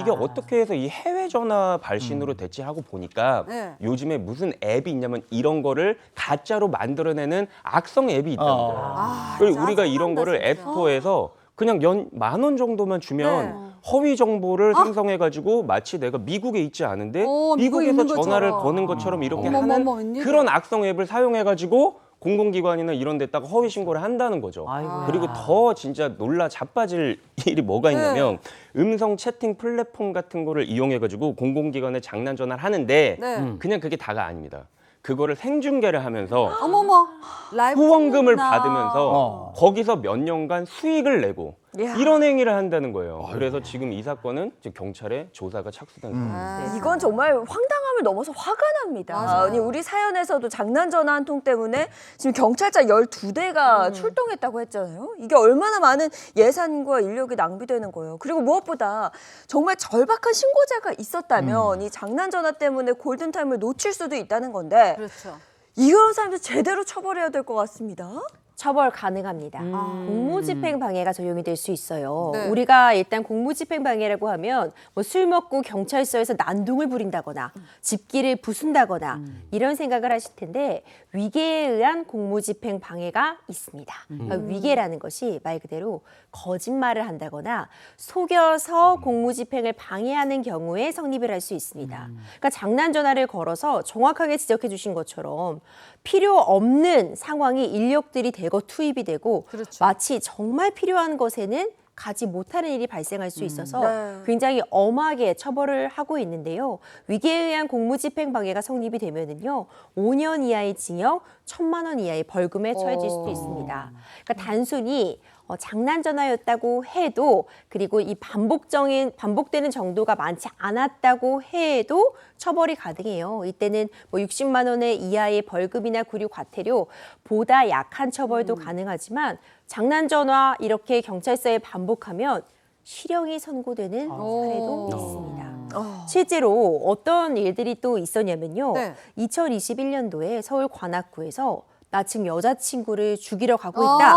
이게 어떻게 해서 이 해외 전화 발신으로 대체하고 보니까 네. 요즘에 무슨 앱이 있냐면 이런 거를 가짜로 만들어내는 악성 앱이 있다는 거예요. 그리고 우리가 이런 거를 진짜. 앱스토어에서 그냥 연 10,000원 정도만 주면 허위 정보를 생성해가지고 마치 내가 미국에 있지 않은데 미국에 미국에서 있는 전화를 것처럼. 거는 것처럼 이렇게 어머머머, 하는 웬일이야. 그런 악성 앱을 사용해가지고 공공기관이나 이런 데다가 허위 신고를 한다는 거죠. 아이고야. 그리고 더 진짜 놀라 자빠질 일이 뭐가 있냐면 음성 채팅 플랫폼 같은 거를 이용해가지고 공공기관에 장난 전화를 하는데 네. 그냥 그게 다가 아닙니다. 그거를 생중계를 하면서 어머머, 라이브 후원금을 찍는구나. 받으면서 거기서 몇 년간 수익을 내고 이야. 이런 행위를 한다는 거예요. 그래서 지금 이 사건은 지금 경찰의 조사가 착수된 거예요. 아. 이건 정말 황당함을 넘어서 화가 납니다. 맞아요. 아니, 우리 사연에서도 장난 전화 한 통 때문에 지금 경찰차 12대가 출동했다고 했잖아요. 이게 얼마나 많은 예산과 인력이 낭비되는 거예요. 그리고 무엇보다 정말 절박한 신고자가 있었다면 이 장난 전화 때문에 골든타임을 놓칠 수도 있다는 건데 그렇죠. 이런 사람들 제대로 처벌해야 될 것 같습니다. 처벌 가능합니다. 공무집행 방해가 적용이 될 수 있어요. 네. 우리가 일단 공무집행 방해라고 하면 뭐 술 먹고 경찰서에서 난동을 부린다거나 집기를 부순다거나 이런 생각을 하실 텐데 위계에 의한 공무집행 방해가 있습니다. 그러니까 위계라는 것이 말 그대로 거짓말을 한다거나 속여서 공무집행을 방해하는 경우에 성립을 할 수 있습니다. 그러니까 장난 전화를 걸어서 정확하게 지적해 주신 것처럼 필요 없는 상황이 인력들이 대거 투입이 되고 그렇죠. 마치 정말 필요한 것에는 가지 못하는 일이 발생할 수 있어서 네. 굉장히 엄하게 처벌을 하고 있는데요. 위계에 의한 공무집행 방해가 성립이 되면은요, 5년 이하의 징역, 1,000만 원 이하의 벌금에 처해질 수도 있습니다. 그러니까 단순히 장난 전화였다고 해도 그리고 이 반복되는 정도가 많지 않았다고 해도 처벌이 가능해요. 이때는 뭐 60만 원의 이하의 벌금이나 구류 과태료 보다 약한 처벌도 가능하지만 장난 전화 이렇게 경찰서에 반복하면 실형이 선고되는 사례도 있습니다. 실제로 어떤 일들이 또 있었냐면요. 네. 2021년도에 서울 관악구에서 나 지금 여자친구를 죽이러 가고 있다.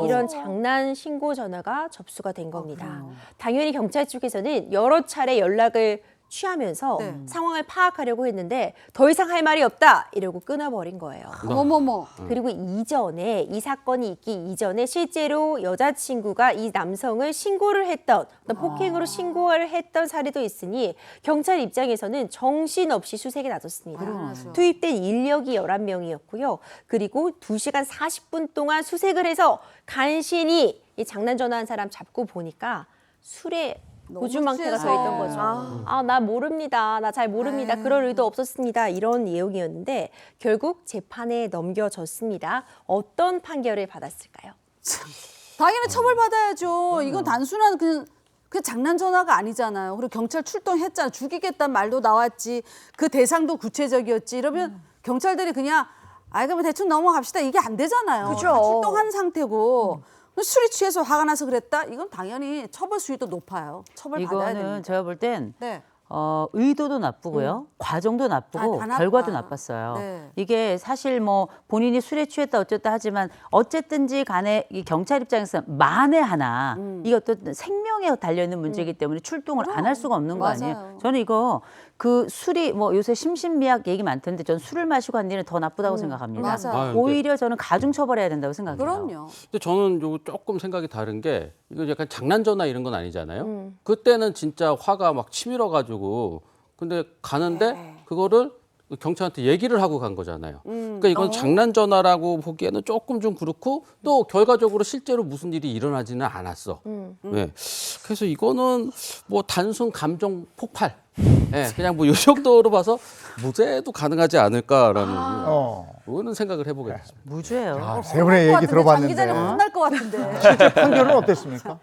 이런 장난 신고 전화가 접수가 된 겁니다. 당연히 경찰 쪽에서는 여러 차례 연락을 취하면서 네. 상황을 파악하려고 했는데 더 이상 할 말이 없다 이러고 끊어버린 거예요. 어머머. 그리고 이전에 이 사건이 있기 이전에 실제로 여자친구가 이 남성을 신고를 했던 어떤 폭행으로 신고를 했던 사례도 있으니 경찰 입장에서는 정신없이 수색에 나섰습니다. 투입된 인력이 11명이었고요. 그리고 2시간 40분 동안 수색을 해서 간신히 이 장난 전화한 사람 잡고 보니까 술에 고주망태가 취해서. 서 있던 거죠. 나 모릅니다. 나 잘 모릅니다. 그럴 의도 없었습니다. 이런 내용이었는데 결국 재판에 넘겨졌습니다. 어떤 판결을 받았을까요? 당연히 처벌받아야죠. 이건 단순한 그 장난 전화가 아니잖아요. 그리고 경찰 출동했잖아. 죽이겠다는 말도 나왔지. 그 대상도 구체적이었지. 이러면 경찰들이 그냥 그러면 대충 넘어갑시다. 이게 안 되잖아요. 그죠. 다 출동한 상태고. 술이 취해서 화가 나서 그랬다? 이건 당연히 처벌 수위도 높아요. 처벌받아야 됩니다. 이거는 제가 볼 땐 네. 의도도 나쁘고요. 과정도 나쁘고 다 나빠. 결과도 나빴어요. 네. 이게 사실 뭐 본인이 술에 취했다 어쨌다 하지만 어쨌든지 간에 이 경찰 입장에서 만에 하나 이게 어떤 생명에 달려있는 문제이기 때문에 출동을 안 할 수가 없는 거 아니에요. 맞아요. 저는 이거 그 술이 뭐 요새 심신미약 얘기 많던데 전 술을 마시고 한 뒤는 더 나쁘다고 생각합니다. 맞아요. 오히려 저는 가중 처벌해야 된다고 생각해요. 그럼요. 근데 저는 요 조금 생각이 다른 게 이거 약간 장난 전화 이런 건 아니잖아요. 그때는 진짜 화가 막 치밀어 가지고 근데 가는데 그거를 경찰한테 얘기를 하고 간 거잖아요. 그러니까 이건 장난 전화라고 보기에는 조금 좀 그렇고 또 결과적으로 실제로 무슨 일이 일어나지는 않았어. 네. 그래서 이거는 뭐 단순 감정 폭발. 네, 그냥 뭐 이 정도로 봐서 무죄도 가능하지 않을까라는 그거는 생각을 해보게 됐습니다. 무죄예요. 세 분의 얘기 들어봤는데 장기자랑 혼날 것 같은데. 실제 판결은 어땠습니까?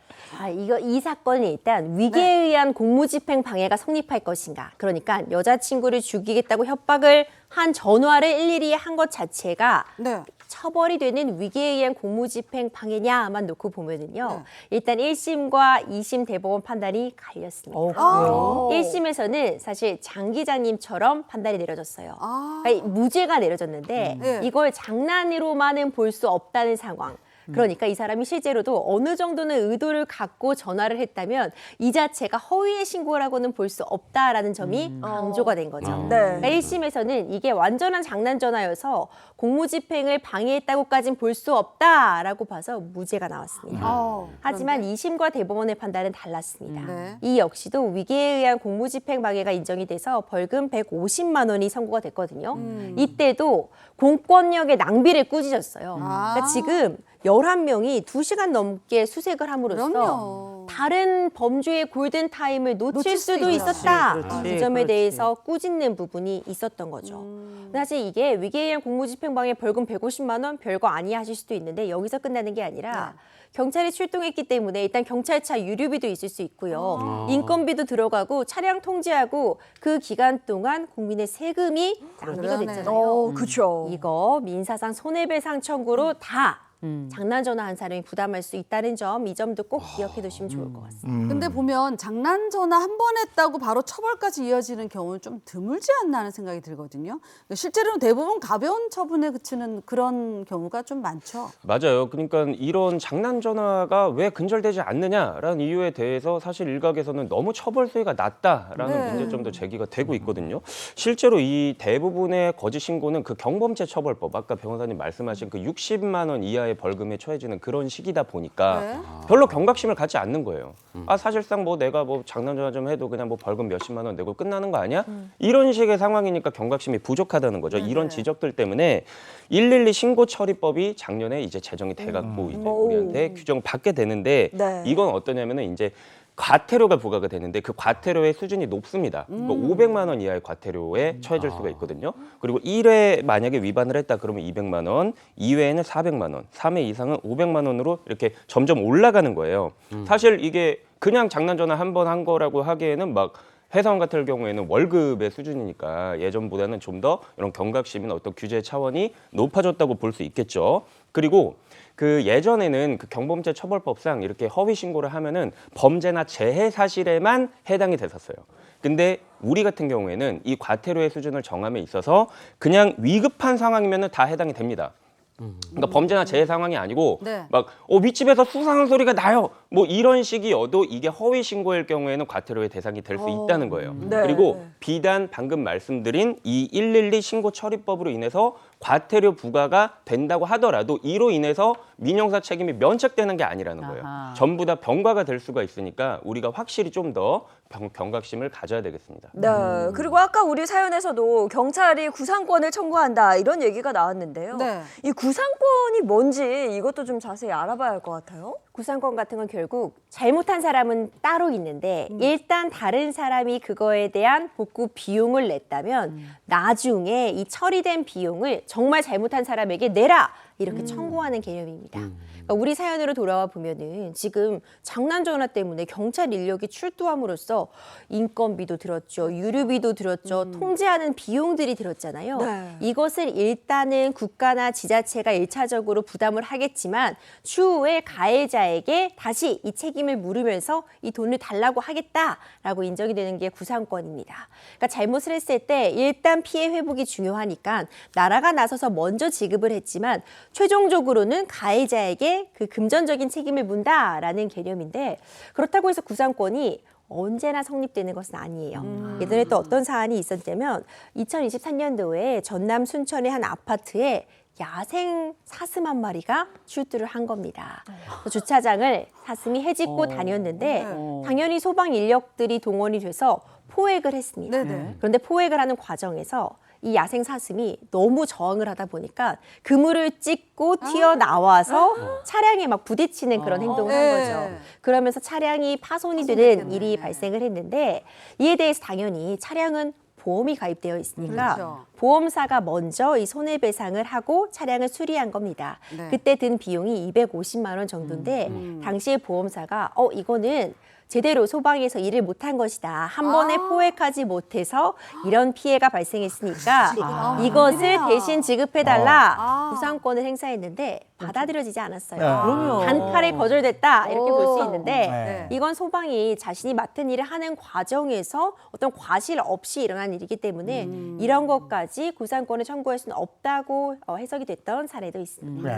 이 사건이 일단 위계에 의한 공무집행 방해가 성립할 것인가. 그러니까 여자친구를 죽이겠다고 협박을 한 전화를 일일이 한 것 자체가 네. 처벌이 되는 위계에 의한 공무집행 방해냐만 놓고 보면은요. 일단 1심과 2심 대법원 판단이 갈렸습니다. 그래요? 1심에서는 사실 장 기자님처럼 판단이 내려졌어요. 그러니까 무죄가 내려졌는데 이걸 장난으로만은 볼 수 없다는 상황. 그러니까 이 사람이 실제로도 어느 정도는 의도를 갖고 전화를 했다면 이 자체가 허위의 신고라고는 볼 수 없다라는 점이 강조가 된 거죠. 네. 그러니까 1심에서는 이게 완전한 장난 전화여서 공무집행을 방해했다고까지는 볼 수 없다라고 봐서 무죄가 나왔습니다. 하지만 2심과 대법원의 판단은 달랐습니다. 네. 이 역시도 위계에 의한 공무집행 방해가 인정이 돼서 벌금 150만 원이 선고가 됐거든요. 이때도 공권력의 낭비를 꾸짖었어요. 그러니까 지금 11명이 2시간 넘게 수색을 함으로써 그럼요. 다른 범죄의 골든타임을 놓칠 놓칠 수도 수 있었다. 그렇지, 이 점에 그렇지. 대해서 꾸짖는 부분이 있었던 거죠. 사실 이게 위계에 의한 공무집행방해 벌금 150만 원 별거 아니야 하실 수도 있는데 여기서 끝나는 게 아니라 경찰이 출동했기 때문에 일단 경찰차 유류비도 있을 수 있고요. 인건비도 들어가고 차량 통제하고 그 기간 동안 국민의 세금이 낭비가 됐잖아요. 그렇죠. 이거 민사상 손해배상 청구로 다 장난 전화 한 사람이 부담할 수 있다는 점, 이 점도 꼭 기억해 두시면 좋을 것 같습니다. 근데 보면 장난 전화 한 번 했다고 바로 처벌까지 이어지는 경우는 좀 드물지 않나 하는 생각이 들거든요. 실제로는 대부분 가벼운 처분에 그치는 그런 경우가 좀 많죠. 맞아요. 그러니까 이런 장난 전화가 왜 근절되지 않느냐라는 이유에 대해서 사실 일각에서는 너무 처벌 수위가 낮다라는 문제점도 제기가 되고 있거든요. 실제로 이 대부분의 거짓 신고는 그 경범죄 처벌법, 아까 변호사님 말씀하신 그 60만 원 이하의 벌금에 처해지는 그런 시기다 보니까 별로 경각심을 갖지 않는 거예요. 사실상 뭐 내가 뭐 장난 전화 좀 해도 그냥 뭐 벌금 몇십만 원 내고 끝나는 거 아니야? 이런 식의 상황이니까 경각심이 부족하다는 거죠. 이런 지적들 때문에 112 신고 처리법이 작년에 이제 제정이 돼갖고 이제 우리한테 규정을 받게 되는데 이건 어떠냐면은 이제 과태료가 부과가 되는데 그 과태료의 수준이 높습니다. 500만 원 이하의 과태료에 처해질 수가 있거든요. 그리고 1회 만약에 위반을 했다 그러면 200만 원, 2회에는 400만 원, 3회 이상은 500만 원으로 이렇게 점점 올라가는 거예요. 사실 이게 그냥 장난 전화 한 번 한 거라고 하기에는 막 회사원 같은 경우에는 월급의 수준이니까 예전보다는 좀 더 이런 경각심이나 어떤 규제 차원이 높아졌다고 볼 수 있겠죠. 그리고 그 예전에는 그 경범죄 처벌법상 이렇게 허위 신고를 하면은 범죄나 재해 사실에만 해당이 됐었어요. 근데 우리 같은 경우에는 이 과태료의 수준을 정함에 있어서 그냥 위급한 상황이면은 다 해당이 됩니다. 그러니까 범죄나 재해 상황이 아니고 막 윗집에서 수상한 소리가 나요. 뭐 이런 식이어도 이게 허위 신고일 경우에는 과태료의 대상이 될 수 있다는 거예요. 그리고 비단 방금 말씀드린 이 112 신고 처리법으로 인해서 과태료 부과가 된다고 하더라도 이로 인해서 민형사 책임이 면책되는 게 아니라는 거예요. 전부 다 병과가 될 수가 있으니까 우리가 확실히 좀 더 경각심을 가져야 되겠습니다. 네. 그리고 아까 우리 사연에서도 경찰이 구상권을 청구한다 이런 얘기가 나왔는데요. 이 구상권이 뭔지 이것도 좀 자세히 알아봐야 할 것 같아요. 구상권 같은 건 결국 잘못한 사람은 따로 있는데 일단 다른 사람이 그거에 대한 복구 비용을 냈다면 나중에 이 처리된 비용을 정말 잘못한 사람에게 내라 이렇게 청구하는 개념입니다. 그러니까 우리 사연으로 돌아와 보면은 지금 장난 전화 때문에 경찰 인력이 출두함으로써 인건비도 들었죠, 유류비도 들었죠, 통제하는 비용들이 들었잖아요. 이것을 일단은 국가나 지자체가 1차적으로 부담을 하겠지만 추후에 가해자에게 다시 이 책임을 물으면서 이 돈을 달라고 하겠다라고 인정이 되는 게 구상권입니다. 그러니까 잘못을 했을 때 일단 피해 회복이 중요하니까 나라가 나서서 먼저 지급을 했지만 최종적으로는 가해자에게 그 금전적인 책임을 문다라는 개념인데 그렇다고 해서 구상권이 언제나 성립되는 것은 아니에요. 예전에 또 어떤 사안이 있었냐면 2023년도에 전남 순천의 한 아파트에 야생 사슴 한 마리가 출두를 한 겁니다. 주차장을 사슴이 헤집고 다녔는데 당연히 소방 인력들이 동원이 돼서 포획을 했습니다. 그런데 포획을 하는 과정에서 이 야생 사슴이 너무 저항을 하다 보니까 그물을 찍고 튀어나와서 차량에 막 부딪히는 그런 행동을 한 거죠. 그러면서 차량이 파손이 되는 일이 발생을 했는데 이에 대해서 당연히 차량은 보험이 가입되어 있으니까 보험사가 먼저 이 손해배상을 하고 차량을 수리한 겁니다. 그때 든 비용이 250만 원 정도인데 당시에 보험사가 이거는 제대로 소방에서 일을 못한 것이다. 한 번에 포획하지 못해서 이런 피해가 발생했으니까 이것을 대신 지급해달라 구상권을 행사했는데 받아들여지지 않았어요. 그럼요. 단칼에 거절됐다 이렇게 볼 수 있는데 이건 소방이 자신이 맡은 일을 하는 과정에서 어떤 과실 없이 일어난 일이기 때문에 이런 것까지 구상권을 청구할 수는 없다고 해석이 됐던 사례도 있습니다.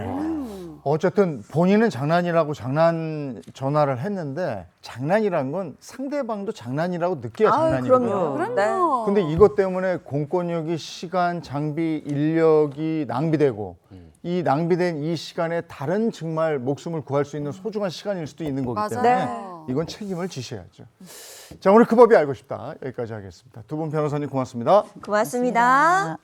어쨌든 본인은 장난이라고 장난 전화를 했는데 장난이란 건 상대방도 장난이라고 느껴야 장난이거든요. 그럼요. 근데 이것 때문에 공권력이 시간, 장비, 인력이 낭비되고 이 낭비된 이 시간에 다른 정말 목숨을 구할 수 있는 소중한 시간일 수도 있는 거기 때문에 이건 책임을 지셔야죠. 자, 오늘 그 법이 알고 싶다. 여기까지 하겠습니다. 두 분 변호사님 고맙습니다. 고맙습니다.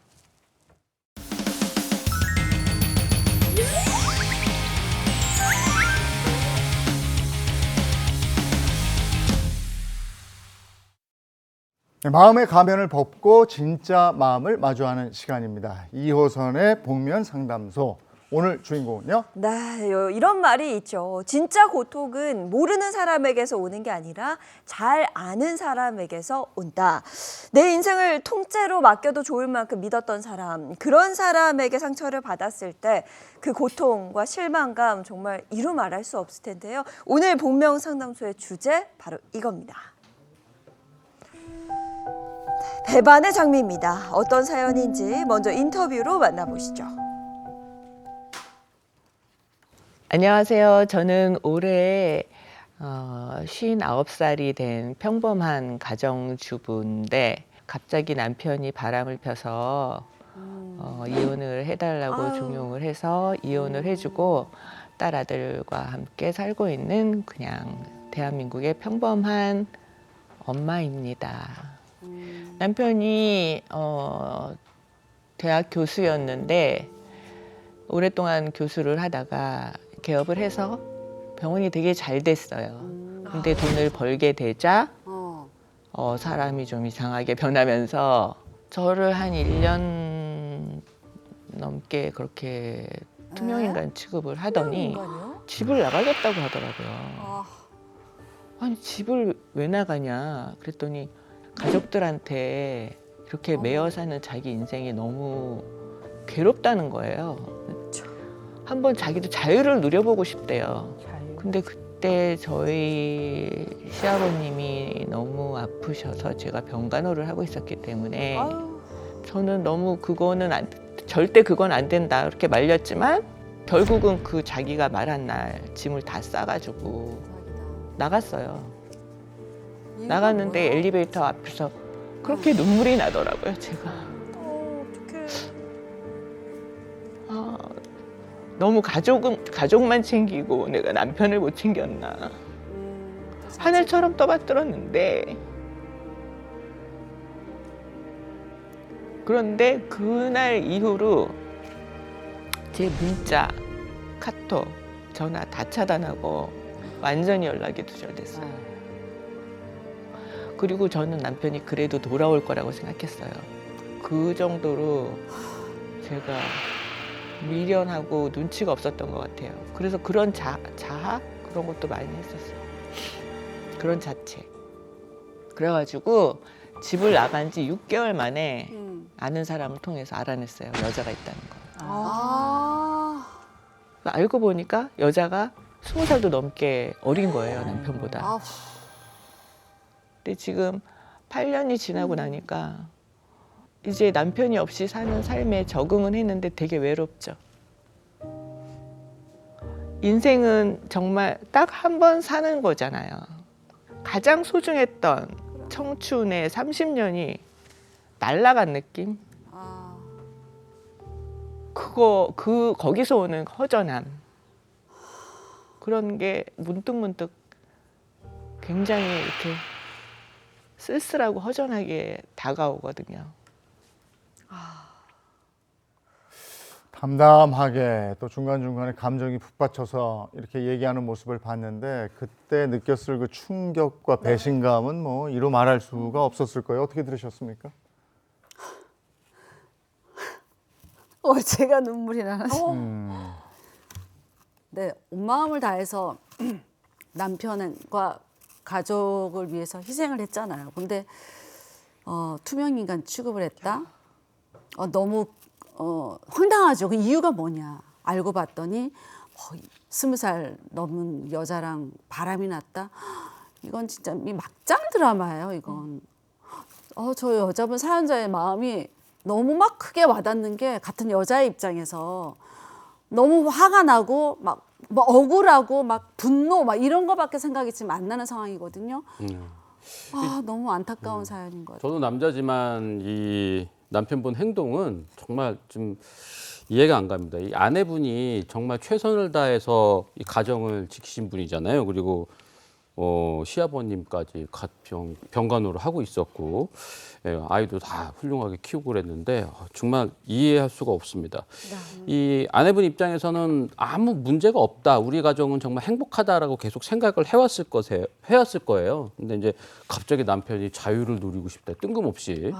마음의 가면을 벗고 진짜 마음을 마주하는 시간입니다. 2호선의 복면 상담소. 오늘 주인공은요? 네, 이런 말이 있죠. 진짜 고통은 모르는 사람에게서 오는 게 아니라 잘 아는 사람에게서 온다. 내 인생을 통째로 맡겨도 좋을 만큼 믿었던 사람, 그런 사람에게 상처를 받았을 때 그 고통과 실망감 정말 이루 말할 수 없을 텐데요. 오늘 복면 상담소의 주제 바로 이겁니다. 배반의 장미입니다. 어떤 사연인지 먼저 인터뷰로 만나보시죠. 안녕하세요. 저는 올해 59살이 된 평범한 가정주부인데 갑자기 남편이 바람을 펴서 이혼을 해달라고 종용을 해서 이혼을 해주고 딸 아들과 함께 살고 있는 그냥 대한민국의 평범한 엄마입니다. 남편이 대학 교수였는데 오랫동안 교수를 하다가 개업을 해서 병원이 되게 잘 됐어요. 근데 돈을 벌게 되자 사람이 좀 이상하게 변하면서 저를 한 1년 넘게 그렇게 투명인간 취급을 하더니 집을 나가겠다고 하더라고요. 아니 집을 왜 나가냐 그랬더니 가족들한테 이렇게 매여 사는 자기 인생이 너무 괴롭다는 거예요. 한번 자기도 자유를 누려보고 싶대요. 근데 그때 저희 시아버님이 너무 아프셔서 제가 병간호를 하고 있었기 때문에 저는 너무 절대 그건 안 된다 이렇게 말렸지만 결국은 그 자기가 말한 날 짐을 다 싸가지고 나갔어요. 나갔는데 엘리베이터 앞에서 그렇게 눈물이 나더라고요, 제가. 너무 가족만 챙기고 내가 남편을 못 챙겼나. 하늘처럼 떠받들었는데 그런데 그날 이후로 제 문자, 카톡, 전화 다 차단하고 완전히 연락이 두절됐어요. 그리고 저는 남편이 그래도 돌아올 거라고 생각했어요. 그 정도로 제가 미련하고 눈치가 없었던 것 같아요. 그래서 그런 자아 그런 것도 많이 했었어요. 그런 자책. 그래가지고 집을 나간 지 6개월 만에 아는 사람을 통해서 알아냈어요. 여자가 있다는 거. 알고 보니까 여자가 20살도 넘게 어린 거예요, 남편보다. 근데 지금 8년이 지나고 나니까 이제 남편이 없이 사는 삶에 적응은 했는데 되게 외롭죠. 인생은 정말 딱 한 번 사는 거잖아요. 가장 소중했던 청춘의 30년이 날아간 느낌? 거기서 오는 허전함. 그런 게 문득문득 굉장히 이렇게 쓸쓸하고 허전하게 다가오거든요. 담담하게 또 중간중간에 감정이 북받쳐서 이렇게 얘기하는 모습을 봤는데 그때 느꼈을 그 충격과 배신감은 뭐 이루 말할 수가 없었을 거예요. 어떻게 들으셨습니까? 제가 눈물이 나네. 네, 온 마음을 다해서 남편과 가족을 위해서 희생을 했잖아요. 근데 투명인간 취급을 했다? 너무 황당하죠. 그 이유가 뭐냐? 알고 봤더니 20살 넘은 여자랑 바람이 났다? 이건 진짜 이 막장 드라마예요, 이건. 저 여자분 사연자의 마음이 너무 막 크게 와닿는 게 같은 여자의 입장에서 너무 화가 나고 막 억울하고 막 분노 막 이런 거밖에 생각이 지금 안 나는 상황이거든요. 너무 안타까운 사연인 것 같아요. 저도 남자지만 이 남편분 행동은 정말 좀 이해가 안 갑니다. 이 아내분이 정말 최선을 다해서 이 가정을 지키신 분이잖아요. 그리고 시아버님까지 병간호를 하고 있었고 아이도 다 훌륭하게 키우고 그랬는데 정말 이해할 수가 없습니다. 이 아내분 입장에서는 아무 문제가 없다. 우리 가정은 정말 행복하다라고 계속 생각을 해왔을 거예요. 근데 이제 갑자기 남편이 자유를 누리고 싶다. 뜬금없이.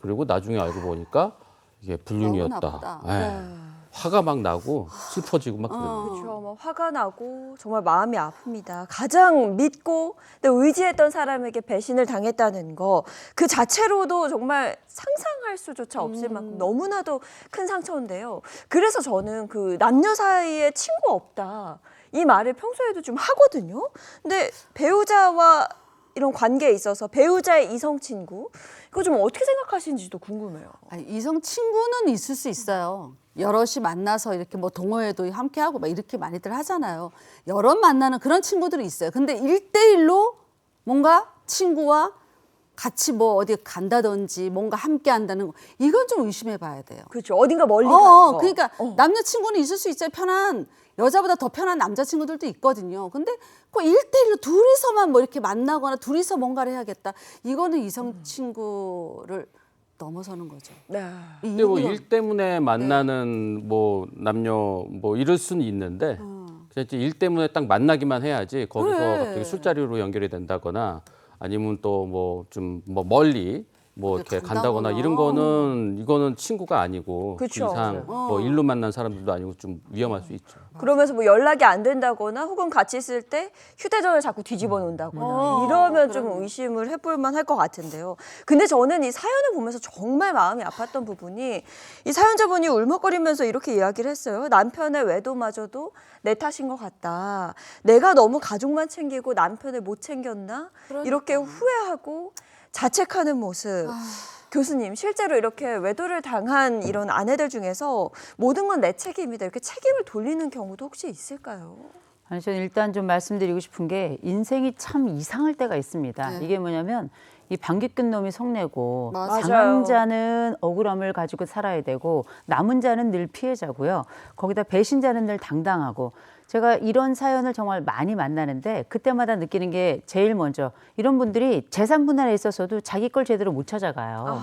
그리고 나중에 알고 보니까 이게 불륜이었다. 화가 막 나고 슬퍼지고 막 그래요. 그렇죠. 뭐 화가 나고 정말 마음이 아픕니다. 가장 믿고 의지했던 사람에게 배신을 당했다는 거 그 자체로도 정말 상상할 수조차 없을 만큼 너무나도 큰 상처인데요. 그래서 저는 그 남녀 사이에 친구 없다 이 말을 평소에도 좀 하거든요. 근데 배우자와 이런 관계에 있어서 배우자의 이성 친구 이거 좀 어떻게 생각하시는지도 궁금해요. 이성 친구는 있을 수 있어요. 여럿이 만나서 이렇게 뭐 동호회도 함께 하고 막 이렇게 많이들 하잖아요. 여럿 만나는 그런 친구들이 있어요. 근데 1대1로 뭔가 친구와 같이 뭐 어디 간다든지 뭔가 함께 한다는 거 이건 좀 의심해 봐야 돼요. 그렇죠. 어딘가 멀리 가는 거. 그러니까 남녀 친구는 있을 수 있어요. 편한 여자보다 더 편한 남자 친구들도 있거든요. 근데 그 1대1로 둘이서만 뭐 이렇게 만나거나 둘이서 뭔가를 해야겠다. 이거는 이성 친구를 넘어서는 거죠. 근데 뭐 일 때문에 만나는 뭐 남녀 뭐 이럴 수는 있는데 일 때문에 딱 만나기만 해야지 거기서 갑자기 술자리로 연결이 된다거나 아니면 또 뭐 좀 뭐 멀리 뭐 이렇게 간다거나 이런 거는 이거는 친구가 아니고 그 그쵸. 이상 뭐 일로 만난 사람들도 아니고 좀 위험할 수 있죠. 그러면서 뭐 연락이 안 된다거나 혹은 같이 있을 때 휴대전화를 자꾸 뒤집어 놓는다거나 이러면 좀 의심을 해볼 만할 것 같은데요. 근데 저는 이 사연을 보면서 정말 마음이 아팠던 부분이 이 사연자분이 울먹거리면서 이렇게 이야기를 했어요. 남편의 외도마저도 내 탓인 것 같다. 내가 너무 가족만 챙기고 남편을 못 챙겼나? 이렇게 후회하고 자책하는 모습. 교수님, 실제로 이렇게 외도를 당한 이런 아내들 중에서 모든 건 내 책임이다. 이렇게 책임을 돌리는 경우도 혹시 있을까요? 아니, 저는 일단 좀 말씀드리고 싶은 게 인생이 참 이상할 때가 있습니다. 이게 뭐냐면 이 방귀 낀 놈이 성내고 당한 자는 억울함을 가지고 살아야 되고 남은 자는 늘 피해자고요. 거기다 배신자는 늘 당당하고 제가 이런 사연을 정말 많이 만나는데 그때마다 느끼는 게 제일 먼저 이런 분들이 재산 분할에 있어서도 자기 걸 제대로 못 찾아가요.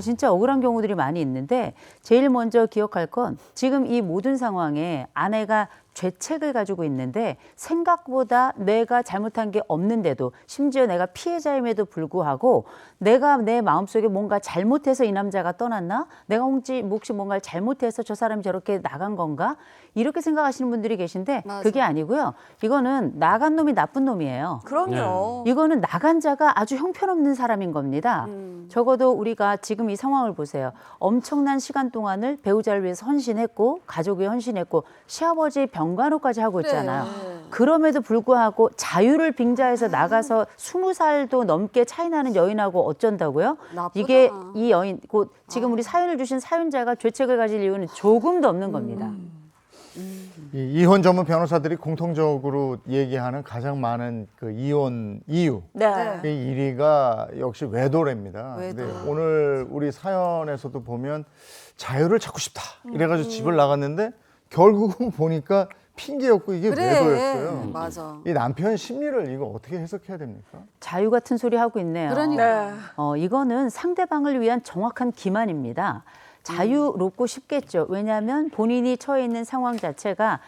진짜 억울한 경우들이 많이 있는데 제일 먼저 기억할 건 지금 이 모든 상황에 아내가 죄책을 가지고 있는데 생각보다 내가 잘못한 게 없는데도 심지어 내가 피해자임에도 불구하고 내가 내 마음속에 뭔가 잘못해서 이 남자가 떠났나? 내가 혹시 뭔가를 잘못해서 저 사람이 저렇게 나간 건가? 이렇게 생각하시는 분들이 계신데 그게 아니고요. 이거는 나간 놈이 나쁜 놈이에요. 그럼요. 이거는 나간 자가 아주 형편없는 사람인 겁니다. 적어도 우리가 지금 이 상황을 보세요. 엄청난 시간 동안을 배우자를 위해서 헌신했고 가족이 헌신했고 시아버지 병간호까지 하고 있잖아요. 그럼에도 불구하고 자유를 빙자해서 나가서 20살도 넘게 차이 나는 여인하고 어쩐다고요? 나쁘다. 이게 이 여인, 곧 지금 우리 사연을 주신 사연자가 죄책을 가질 이유는 조금도 없는 겁니다. 이 이혼 전문 변호사들이 공통적으로 얘기하는 가장 많은 그 이혼 이유 그 1위가 역시 외도랍니다. 근데 오늘 우리 사연에서도 보면 자유를 찾고 싶다 이래가지고 집을 나갔는데 결국은 보니까 핑계였고 이게 그래. 외도였어요. 맞아. 이 남편 심리를 이거 어떻게 해석해야 됩니까? 자유 같은 소리 하고 있네요. 그러니까. 이거는 상대방을 위한 정확한 기만입니다. 자유롭고 싶겠죠. 왜냐하면 본인이 처해 있는 상황 자체가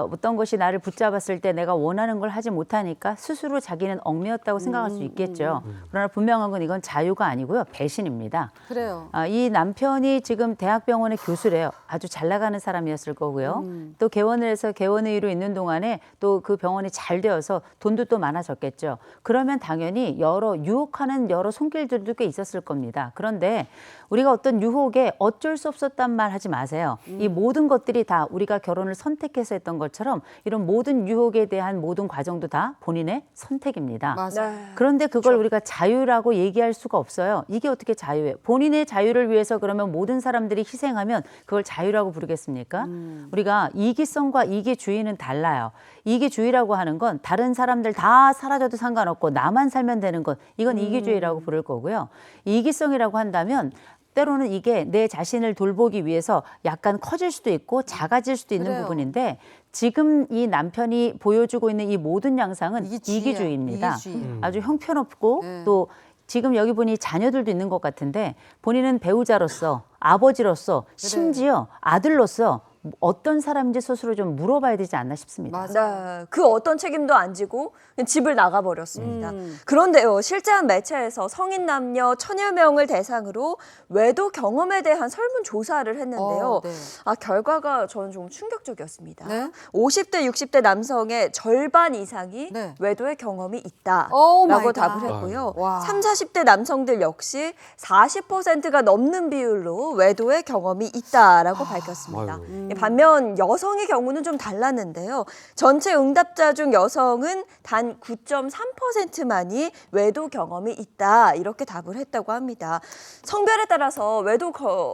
어떤 것이 나를 붙잡았을 때 내가 원하는 걸 하지 못하니까 스스로 자기는 얽매였다고 생각할 수 있겠죠. 그러나 분명한 건 이건 자유가 아니고요. 배신입니다. 그래요. 이 남편이 지금 대학병원의 교수래요. 아주 잘 나가는 사람이었을 거고요. 또 개원을 해서 개원의로 있는 동안에 또 그 병원이 잘 되어서 돈도 또 많아졌겠죠. 그러면 당연히 유혹하는 여러 손길들도 꽤 있었을 겁니다. 그런데 우리가 어떤 유혹에 어쩔 수 없었단 말 하지 마세요. 이 모든 것들이 다 우리가 결혼을 선택해서 했던 것처럼 이런 모든 유혹에 대한 모든 과정도 다 본인의 선택입니다. 맞아. 그런데 그걸 우리가 자유라고 얘기할 수가 없어요. 이게 어떻게 자유예요? 본인의 자유를 위해서 그러면 모든 사람들이 희생하면 그걸 자유라고 부르겠습니까? 우리가 이기성과 이기주의는 달라요. 이기주의라고 하는 건 다른 사람들 다 사라져도 상관없고 나만 살면 되는 것. 이건 이기주의라고 부를 거고요. 이기성이라고 한다면 때로는 이게 내 자신을 돌보기 위해서 약간 커질 수도 있고 작아질 수도 있는 그래요. 부분인데 지금 이 남편이 보여주고 있는 이 모든 양상은 이기주의입니다. 이기주의. 아주 형편없고 네. 또 지금 여기 보니 자녀들도 있는 것 같은데 본인은 배우자로서 아버지로서 심지어 아들로서 어떤 사람인지 스스로 좀 물어봐야 되지 않나 싶습니다. 네, 그 어떤 책임도 안 지고 그냥 집을 나가버렸습니다. 그런데요, 실제 한 매체에서 성인 남녀 1000여 명을 대상으로 외도 경험에 대한 설문조사를 했는데요. 네. 결과가 저는 좀 충격적이었습니다. 네? 50대, 60대 남성의 절반 이상이 네. 외도의 경험이 오 있다라고 마이 답을 갓. 했고요. 와. 30, 40대 남성들 역시 40%가 넘는 비율로 외도의 경험이 있다라고 밝혔습니다. 반면 여성의 경우는 좀 달랐는데요. 전체 응답자 중 여성은 단 9.3%만이 외도 경험이 있다 이렇게 답을 했다고 합니다. 성별에 따라서 외도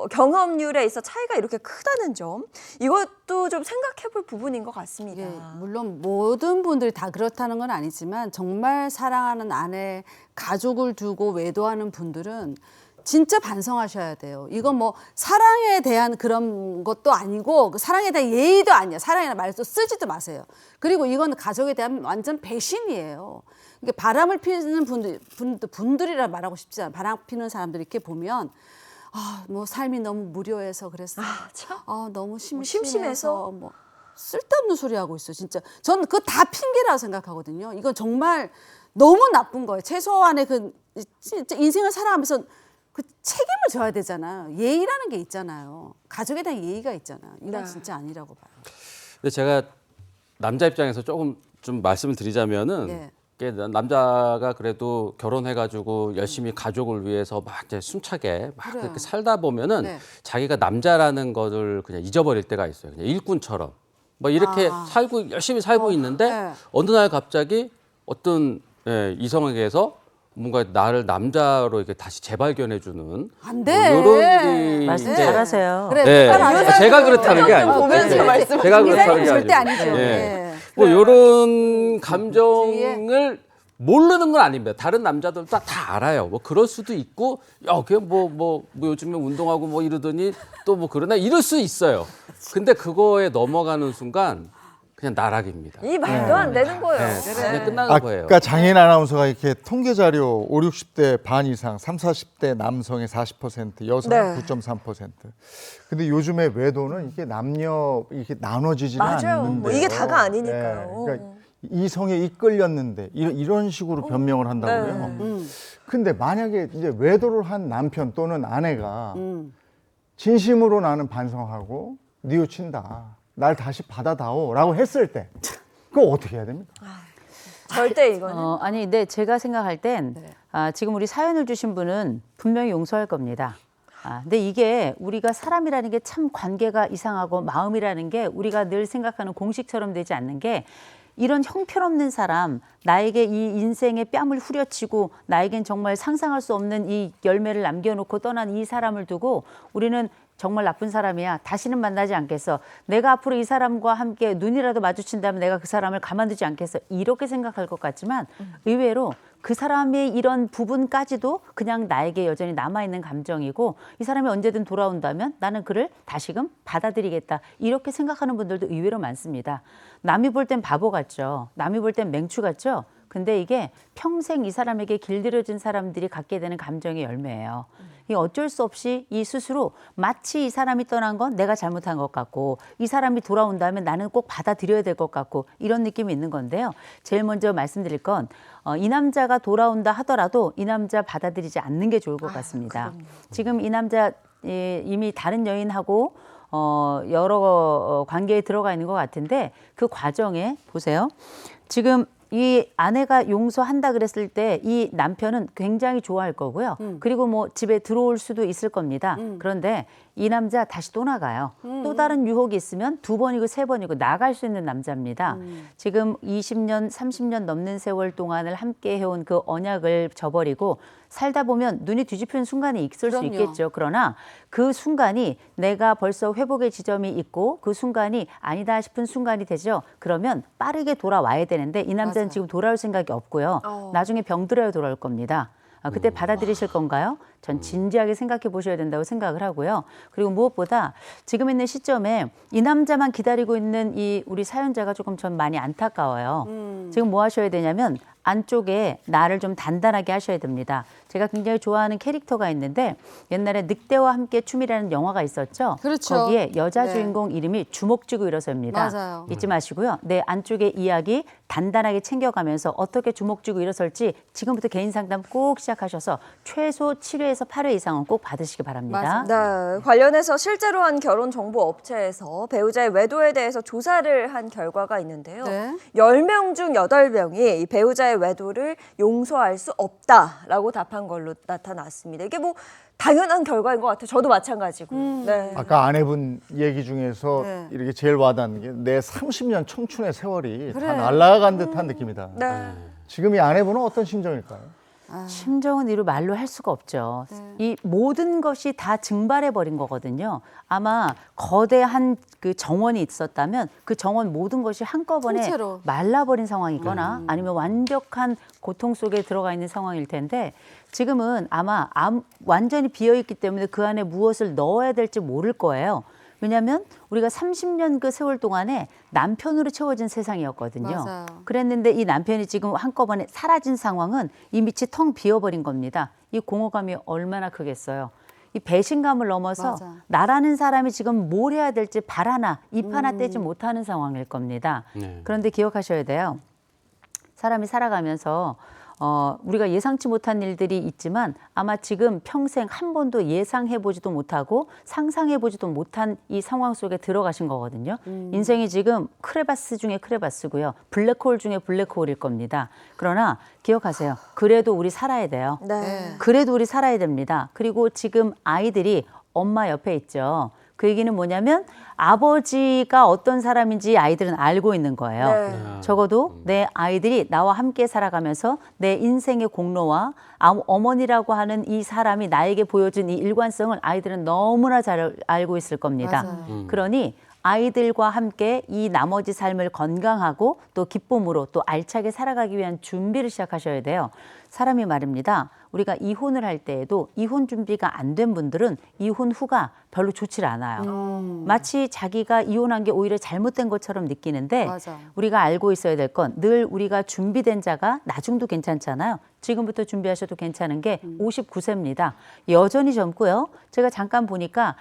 경험률에 있어 차이가 이렇게 크다는 점, 이것도 좀 생각해볼 부분인 것 같습니다. 예, 물론 모든 분들이 다 그렇다는 건 아니지만 정말 사랑하는 아내, 가족을 두고 외도하는 분들은 진짜 반성하셔야 돼요. 이건 뭐 사랑에 대한 그런 것도 아니고 그 사랑에 대한 예의도 아니야. 사랑이라는 말도 쓰지도 마세요. 그리고 이건 가족에 대한 완전 배신이에요. 이게 바람을 피우는 분들이라 말하고 싶지 않아요. 바람 피우는 사람들 이렇게 보면 뭐 삶이 너무 무료해서 그랬어. 너무 심심해서 뭐 쓸데없는 소리 하고 있어. 진짜 저는 그거 다 핑계라고 생각하거든요. 이건 정말 너무 나쁜 거예요. 최소한의 그 진짜 인생을 살아가면서 그 책임을 져야 되잖아요. 예의라는 게 있잖아요. 가족에 대한 예의가 있잖아요. 이건 진짜 아니라고 봐요. 근데 제가 남자 입장에서 조금 좀 말씀을 드리자면은 예. 이게 남자가 그래도 결혼해가지고 열심히 가족을 위해서 막 이제 숨차게 막 그래요. 그렇게 살다 보면은 네. 자기가 남자라는 것을 그냥 잊어버릴 때가 있어요. 그냥 일꾼처럼 뭐 이렇게 살고 열심히 살고 있는데 네. 어느 날 갑자기 어떤 이성에게서 뭔가 나를 남자로 이렇게 다시 재발견해주는 안 돼. 이런 일이 말씀 이제 잘하세요. 그래, 네. 똑바로 제가 그렇다는 게 아니고 보면서 말씀하시는 제가 그렇다는 게 절대 아니고 아니죠. 예. 예. 뭐 이런 감정을 모르는 건 아닙니다. 다른 남자들도 다 알아요. 뭐 그럴 수도 있고, 그냥 뭐 요즘에 운동하고 뭐 이러더니 또 뭐 그러나 이럴 수 있어요. 근데 그거에 넘어가는 순간 그냥 나락입니다. 이 말도 안 되는 거예요. 그냥 끝나는 거예요. 아까 장인 아나운서가 이렇게 통계 자료 5, 60대 반 이상, 3, 40대 남성의 40%, 여성의 네. 9.3%. 근데 요즘에 외도는 이게 남녀 이렇게 나눠지지는 맞아요. 않는데. 뭐 이게 다가 아니니까요. 그러니까 이성에 이끌렸는데 이런 식으로 변명을 한다고요. 네. 근데 만약에 이제 외도를 한 남편 또는 아내가 진심으로 나는 반성하고 뉘우친다. 날 다시 받아다오라고 했을 때 그거 어떻게 해야 됩니까? 절대 이거는. 아니, 근데 제가 생각할 땐 지금 우리 사연을 주신 분은 분명히 용서할 겁니다. 근데 이게 우리가 사람이라는 게 참 관계가 이상하고 마음이라는 게 우리가 늘 생각하는 공식처럼 되지 않는 게 이런 형편없는 사람, 나에게 이 인생의 뺨을 후려치고 나에겐 정말 상상할 수 없는 이 열매를 남겨놓고 떠난 이 사람을 두고 우리는 정말 나쁜 사람이야. 다시는 만나지 않겠어. 내가 앞으로 이 사람과 함께 눈이라도 마주친다면 내가 그 사람을 가만두지 않겠어. 이렇게 생각할 것 같지만 의외로 그 사람의 이런 부분까지도 그냥 나에게 여전히 남아있는 감정이고 이 사람이 언제든 돌아온다면 나는 그를 다시금 받아들이겠다. 이렇게 생각하는 분들도 의외로 많습니다. 남이 볼 땐 바보 같죠. 남이 볼 땐 맹추 같죠. 근데 이게 평생 이 사람에게 길들여진 사람들이 갖게 되는 감정의 열매예요. 이 어쩔 수 없이 이 스스로 마치 이 사람이 떠난 건 내가 잘못한 것 같고 이 사람이 돌아온다면 나는 꼭 받아들여야 될 것 같고 이런 느낌이 있는 건데요. 제일 먼저 말씀드릴 건 이 남자가 돌아온다 하더라도 이 남자 받아들이지 않는 게 좋을 것 같습니다. 지금 이 남자 이미 다른 여인하고 여러 관계에 들어가 있는 것 같은데 그 과정에 보세요. 지금 이 아내가 용서한다 그랬을 때 이 남편은 굉장히 좋아할 거고요. 그리고 뭐 집에 들어올 수도 있을 겁니다. 그런데 이 남자 다시 또 나가요. 또 다른 유혹이 있으면 2번이고 3번이고 나갈 수 있는 남자입니다. 지금 20년, 30년 넘는 세월 동안을 함께 해온 그 언약을 저버리고 살다 보면 눈이 뒤집히는 순간이 있을 수 있겠죠. 그러나 그 순간이 내가 벌써 회복의 지점이 있고 그 순간이 아니다 싶은 순간이 되죠. 그러면 빠르게 돌아와야 되는데 이 남자는 지금 돌아올 생각이 없고요. 나중에 병들어야 돌아올 겁니다. 그때 받아들이실 건가요? 전 진지하게 생각해 보셔야 된다고 생각을 하고요. 그리고 무엇보다 지금 있는 시점에 이 남자만 기다리고 있는 이 우리 사연자가 조금 전 많이 안타까워요. 지금 뭐 하셔야 되냐면 안쪽에 나를 좀 단단하게 하셔야 됩니다. 제가 굉장히 좋아하는 캐릭터가 있는데 옛날에 늑대와 함께 춤이라는 영화가 있었죠. 그렇죠. 거기에 여자 네. 주인공 이름이 주먹쥐고 일어섭니다. 맞아요. 잊지 마시고요. 내 안쪽의 이야기 단단하게 챙겨가면서 어떻게 주먹쥐고 일어설지 지금부터 개인 상담 꼭 시작하셔서 최소 7회에서 8회 이상은 꼭 받으시기 바랍니다. 네, 관련해서 실제로 한 결혼 정보 업체에서 배우자의 외도에 대해서 조사를 한 결과가 있는데요. 네. 10명 중 8명이 이 배우자의 외도를 용서할 수 없다라고 답한 걸로 나타났습니다. 이게 뭐 당연한 결과인 것 같아요. 저도 마찬가지고. 네. 아까 아내분 얘기 중에서 네. 이렇게 제일 와닿는 게 내 30년 청춘의 세월이 그래. 다 날아간 듯한 느낌이다. 네. 지금 이 아내분은 어떤 심정일까요? 심정은 이루 말로 할 수가 없죠. 이 모든 것이 다 증발해 버린 거거든요. 아마 거대한 그 정원이 있었다면 그 정원 모든 것이 한꺼번에 통째로. 말라버린 상황이거나 아니면 완벽한 고통 속에 들어가 있는 상황일 텐데 지금은 아마 완전히 비어 있기 때문에 그 안에 무엇을 넣어야 될지 모를 거예요. 왜냐하면 우리가 30년 그 세월 동안에 남편으로 채워진 세상이었거든요. 맞아요. 그랬는데 이 남편이 지금 한꺼번에 사라진 상황은 이 밑이 텅 비어버린 겁니다. 이 공허감이 얼마나 크겠어요. 이 배신감을 넘어서 맞아. 나라는 사람이 지금 뭘 해야 될지 발 하나, 입 하나 떼지 못하는 상황일 겁니다. 네. 그런데 기억하셔야 돼요. 사람이 살아가면서 우리가 예상치 못한 일들이 있지만 아마 지금 평생 한 번도 예상해보지도 못하고 상상해보지도 못한 이 상황 속에 들어가신 거거든요. 인생이 지금 크레바스 중에 크레바스고요. 블랙홀 중에 블랙홀일 겁니다. 그러나 기억하세요. 그래도 우리 살아야 돼요. 네. 그래도 우리 살아야 됩니다. 그리고 지금 아이들이 엄마 옆에 있죠. 그 얘기는 뭐냐면 아버지가 어떤 사람인지 아이들은 알고 있는 거예요. 네. 적어도 내 아이들이 나와 함께 살아가면서 내 인생의 공로와 어머니라고 하는 이 사람이 나에게 보여준 이 일관성을 아이들은 너무나 잘 알고 있을 겁니다. 맞아요. 그러니 아이들과 함께 이 나머지 삶을 건강하고 또 기쁨으로 또 알차게 살아가기 위한 준비를 시작하셔야 돼요. 사람이 말입니다. 우리가 이혼을 할 때에도 이혼 준비가 안 된 분들은 이혼 후가 별로 좋질 않아요. 마치 자기가 이혼한 게 오히려 잘못된 것처럼 느끼는데 맞아. 우리가 알고 있어야 될 건 늘 우리가 준비된 자가 나중도 괜찮잖아요. 지금부터 준비하셔도 괜찮은 게 59세입니다. 여전히 젊고요. 제가 잠깐 보니까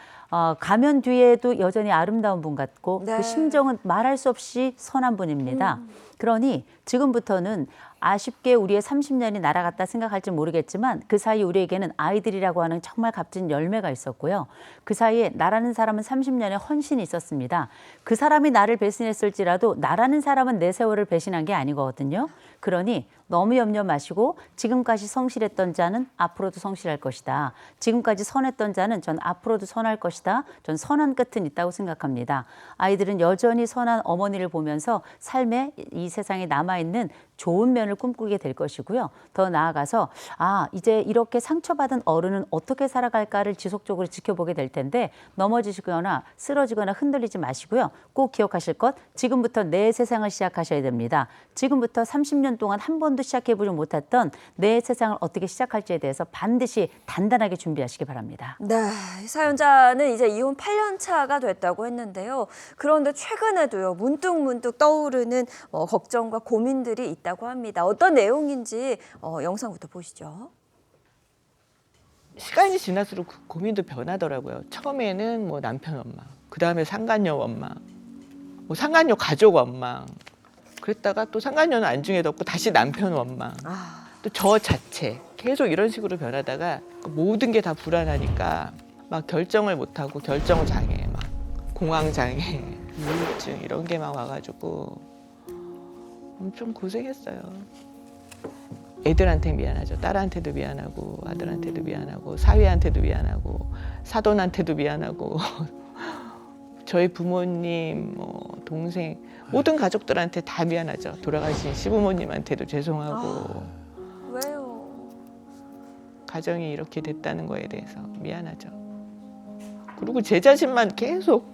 가면 뒤에도 여전히 아름다운 분 같고 네. 그 심정은 말할 수 없이 선한 분입니다. 그러니 지금부터는 아쉽게 우리의 30년이 날아갔다 생각할지 모르겠지만 그 사이 우리에게는 아이들이라고 하는 정말 값진 열매가 있었고요. 그 사이에 나라는 사람은 30년의 헌신이 있었습니다. 그 사람이 나를 배신했을지라도 나라는 사람은 내 세월을 배신한 게 아니거든요. 그러니 너무 염려 마시고 지금까지 성실했던 자는 앞으로도 성실할 것이다. 지금까지 선했던 자는 전 앞으로도 선할 것이다. 전 선한 끝은 있다고 생각합니다. 아이들은 여전히 선한 어머니를 보면서 삶의 이 이 세상에 남아있는 좋은 면을 꿈꾸게 될 것이고요. 더 나아가서 이제 이렇게 상처받은 어른은 어떻게 살아갈까를 지속적으로 지켜보게 될 텐데 넘어지시거나 쓰러지거나 흔들리지 마시고요. 꼭 기억하실 것, 지금부터 내 세상을 시작하셔야 됩니다. 지금부터 30년 동안 한 번도 시작해보지 못했던 내 세상을 어떻게 시작할지에 대해서 반드시 단단하게 준비하시기 바랍니다. 네, 사연자는 이제 이혼 8년 차가 됐다고 했는데요. 그런데 최근에도요, 문득문득 떠오르는 걱정과 고민들이 있다고 합니다. 어떤 내용인지 영상부터 보시죠. 시간이 지날수록 그 고민도 변하더라고요. 처음에는 뭐 남편 원망, 그 다음에 상간녀 원망, 뭐 상간녀 가족 원망, 그랬다가 또 상간녀는 안중에 덮고 다시 남편 원망, 또 저 자체 계속 이런 식으로 변하다가 모든 게 다 불안하니까 막 결정을 못하고 결정 장애, 막 공황 장애, 우울증 이런 게 막 와가지고 엄청 고생했어요. 애들한테 미안하죠. 딸한테도 미안하고 아들한테도 미안하고 사위한테도 미안하고 사돈한테도 미안하고 저희 부모님, 동생 모든 가족들한테 다 미안하죠. 돌아가신 시부모님한테도 죄송하고 왜요? 가정이 이렇게 됐다는 거에 대해서 미안하죠. 그리고 제 자신만 계속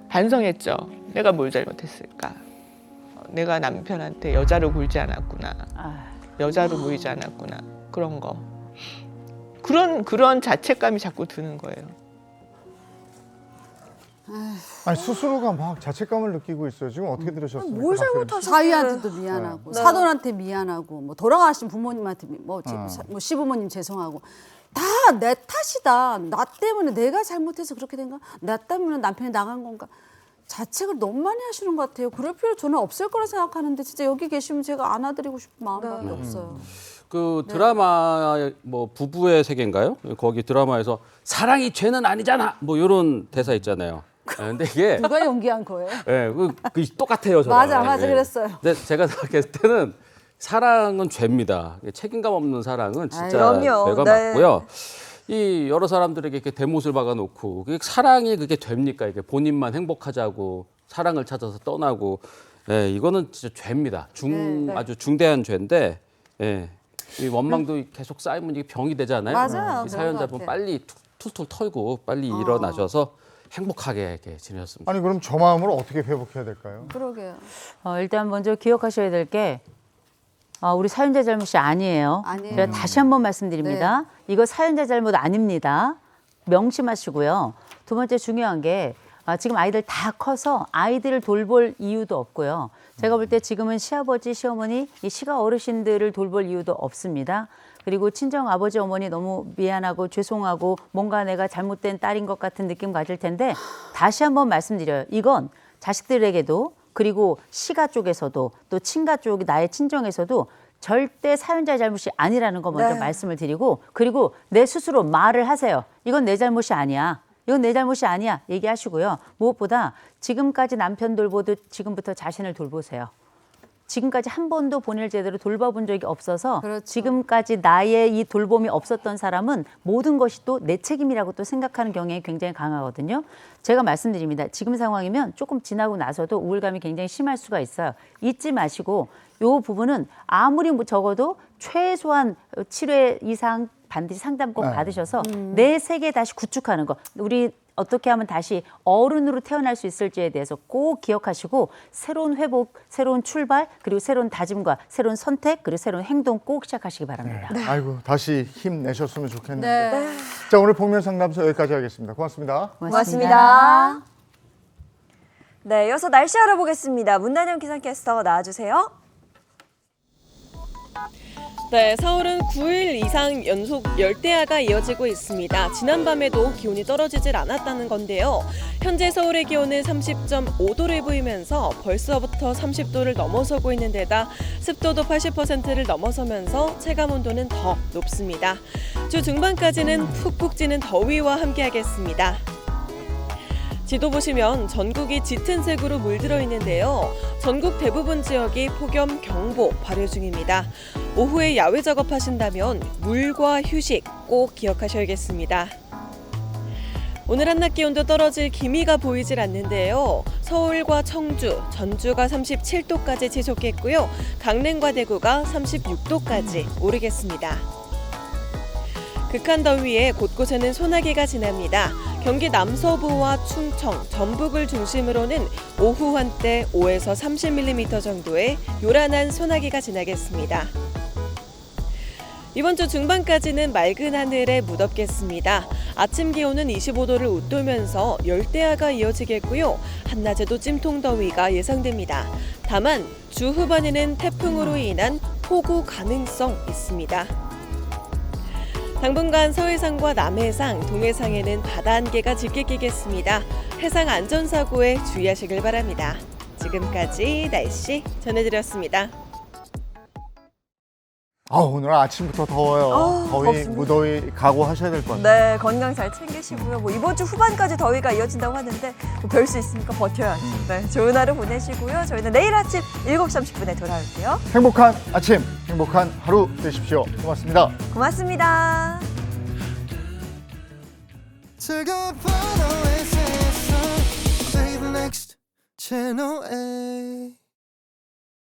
반성했죠. 내가 뭘 잘못했을까? 내가 남편한테 여자로 굴지 않았구나. 여자로 보이지 않았구나. 그런 거. 그런 자책감이 자꾸 드는 거예요. 아니 스스로가 막 자책감을 느끼고 있어요. 지금 어떻게 들으셨습니까? 뭘 잘못하셨어요? 사위한테도 미안하고 사돈한테 미안하고 뭐 돌아가신 부모님한테 뭐 시부모님 죄송하고 다 내 탓이다. 나 때문에 내가 잘못해서 그렇게 된 거. 나 때문에 남편이 나간 건가. 자책을 너무 많이 하시는 것 같아요. 그럴 필요 저는 없을 거라 생각하는데 진짜 여기 계시면 제가 안아드리고 싶은 마음밖에 없어요. 그 드라마 뭐 부부의 세계인가요? 거기 드라마에서 사랑이 죄는 아니잖아. 뭐 이런 대사 있잖아요. 근데 이게 누가 연기한 거예요? 예, 그 똑같아요, 저랑. 맞아, 예. 그랬어요. 근데 제가 생각했을 때는 사랑은 죄입니다. 책임감 없는 사랑은 진짜 그럼요. 죄가 네. 맞고요. 이 여러 사람들에게 이렇게 대못을 박아놓고 그게 사랑이 그게 됩니까? 이게 본인만 행복하자고 사랑을 찾아서 떠나고, 예, 이거는 진짜 죄입니다. 아주 중대한 죄인데, 예, 이 원망도 계속 쌓이면 이게 병이 되잖아요. 맞아요. 이 사연자분 빨리 툭툭 털고 빨리 일어나셔서 행복하게 이렇게 지내셨습니다. 아니 그럼 저 마음을 어떻게 회복해야 될까요? 그러게요. 일단 먼저 기억하셔야 될 게 우리 사연자 잘못이 아니에요. 아니에요. 제가 다시 한번 말씀드립니다. 이거 사연자 잘못 아닙니다. 명심하시고요. 두 번째 중요한 게 지금 아이들 다 커서 아이들을 돌볼 이유도 없고요. 제가 볼 때 지금은 시아버지, 시어머니, 이 시가 어르신들을 돌볼 이유도 없습니다. 그리고 친정 아버지, 어머니 너무 미안하고 죄송하고 뭔가 내가 잘못된 딸인 것 같은 느낌 가질 텐데 다시 한번 말씀드려요. 이건 자식들에게도 그리고 시가 쪽에서도 또 친가 쪽 나의 친정에서도 절대 사연자의 잘못이 아니라는 거 먼저 말씀을 드리고 그리고 내 스스로 말을 하세요. 이건 내 잘못이 아니야. 이건 내 잘못이 아니야. 얘기하시고요. 무엇보다 지금까지 남편 돌보듯 지금부터 자신을 돌보세요. 지금까지 한 번도 본인을 제대로 돌봐본 적이 없어서 지금까지 나의 이 돌봄이 없었던 사람은 모든 것이 또 내 책임이라고 또 생각하는 경향이 굉장히 강하거든요. 제가 말씀드립니다. 지금 상황이면 조금 지나고 나서도 우울감이 굉장히 심할 수가 있어요. 잊지 마시고 이 부분은 아무리 적어도 최소한 7회 이상 반드시 상담 꼭 받으셔서 내 세계 다시 구축하는 거. 우리 어떻게 하면 다시 어른으로 태어날 수 있을지에 대해서 꼭 기억하시고 새로운 회복, 새로운 출발, 그리고 새로운 다짐과 새로운 선택, 그리고 새로운 행동 꼭 시작하시기 바랍니다. 아이고 다시 힘내셨으면 좋겠는데. 자 오늘 복면 상담소 여기까지 하겠습니다. 고맙습니다. 고맙습니다. 네, 이어서 날씨 알아보겠습니다. 문단영 기상캐스터 나와주세요. 네, 서울은 9일 이상 연속 열대야가 이어지고 있습니다. 지난밤에도 기온이 떨어지질 않았다는 건데요. 현재 서울의 기온은 30.5도를 보이면서 벌써부터 30도를 넘어서고 있는 데다 습도도 80%를 넘어서면서 체감온도는 더 높습니다. 주 중반까지는 푹푹 찌는 더위와 함께하겠습니다. 지도 보시면 전국이 짙은 색으로 물들어 있는데요. 전국 대부분 지역이 폭염 경보 발효 중입니다. 오후에 야외 작업하신다면 물과 휴식 꼭 기억하셔야겠습니다. 오늘 한낮 기온도 떨어질 기미가 보이질 않는데요. 서울과 청주, 전주가 37도까지 지속했고요. 강릉과 대구가 36도까지 오르겠습니다. 극한 더위에 곳곳에는 소나기가 지납니다. 경기 남서부와 충청, 전북을 중심으로는 오후 한때 5에서 30mm 정도의 요란한 소나기가 지나겠습니다. 이번 주 중반까지는 맑은 하늘에 무덥겠습니다. 아침 기온은 25도를 웃돌면서 열대야가 이어지겠고요. 한낮에도 찜통 더위가 예상됩니다. 다만 주 후반에는 태풍으로 인한 폭우 가능성 있습니다. 당분간 서해상과 남해상, 동해상에는 바다 안개가 짙게 끼겠습니다. 해상 안전사고에 주의하시길 바랍니다. 지금까지 날씨 전해드렸습니다. 오늘 아침부터 더워요. 더위, 덥습니다. 무더위 각오하셔야 될 것 같아요. 네, 건강 잘 챙기시고요. 뭐 이번 주 후반까지 더위가 이어진다고 하는데 뭐 별 수 있으니까 버텨야죠. 네, 좋은 하루 보내시고요. 저희는 내일 아침 7시 30분에 돌아올게요. 행복한 아침, 행복한 하루 되십시오. 고맙습니다. 고맙습니다. 즐거운 밤의 세상 Play the next channel A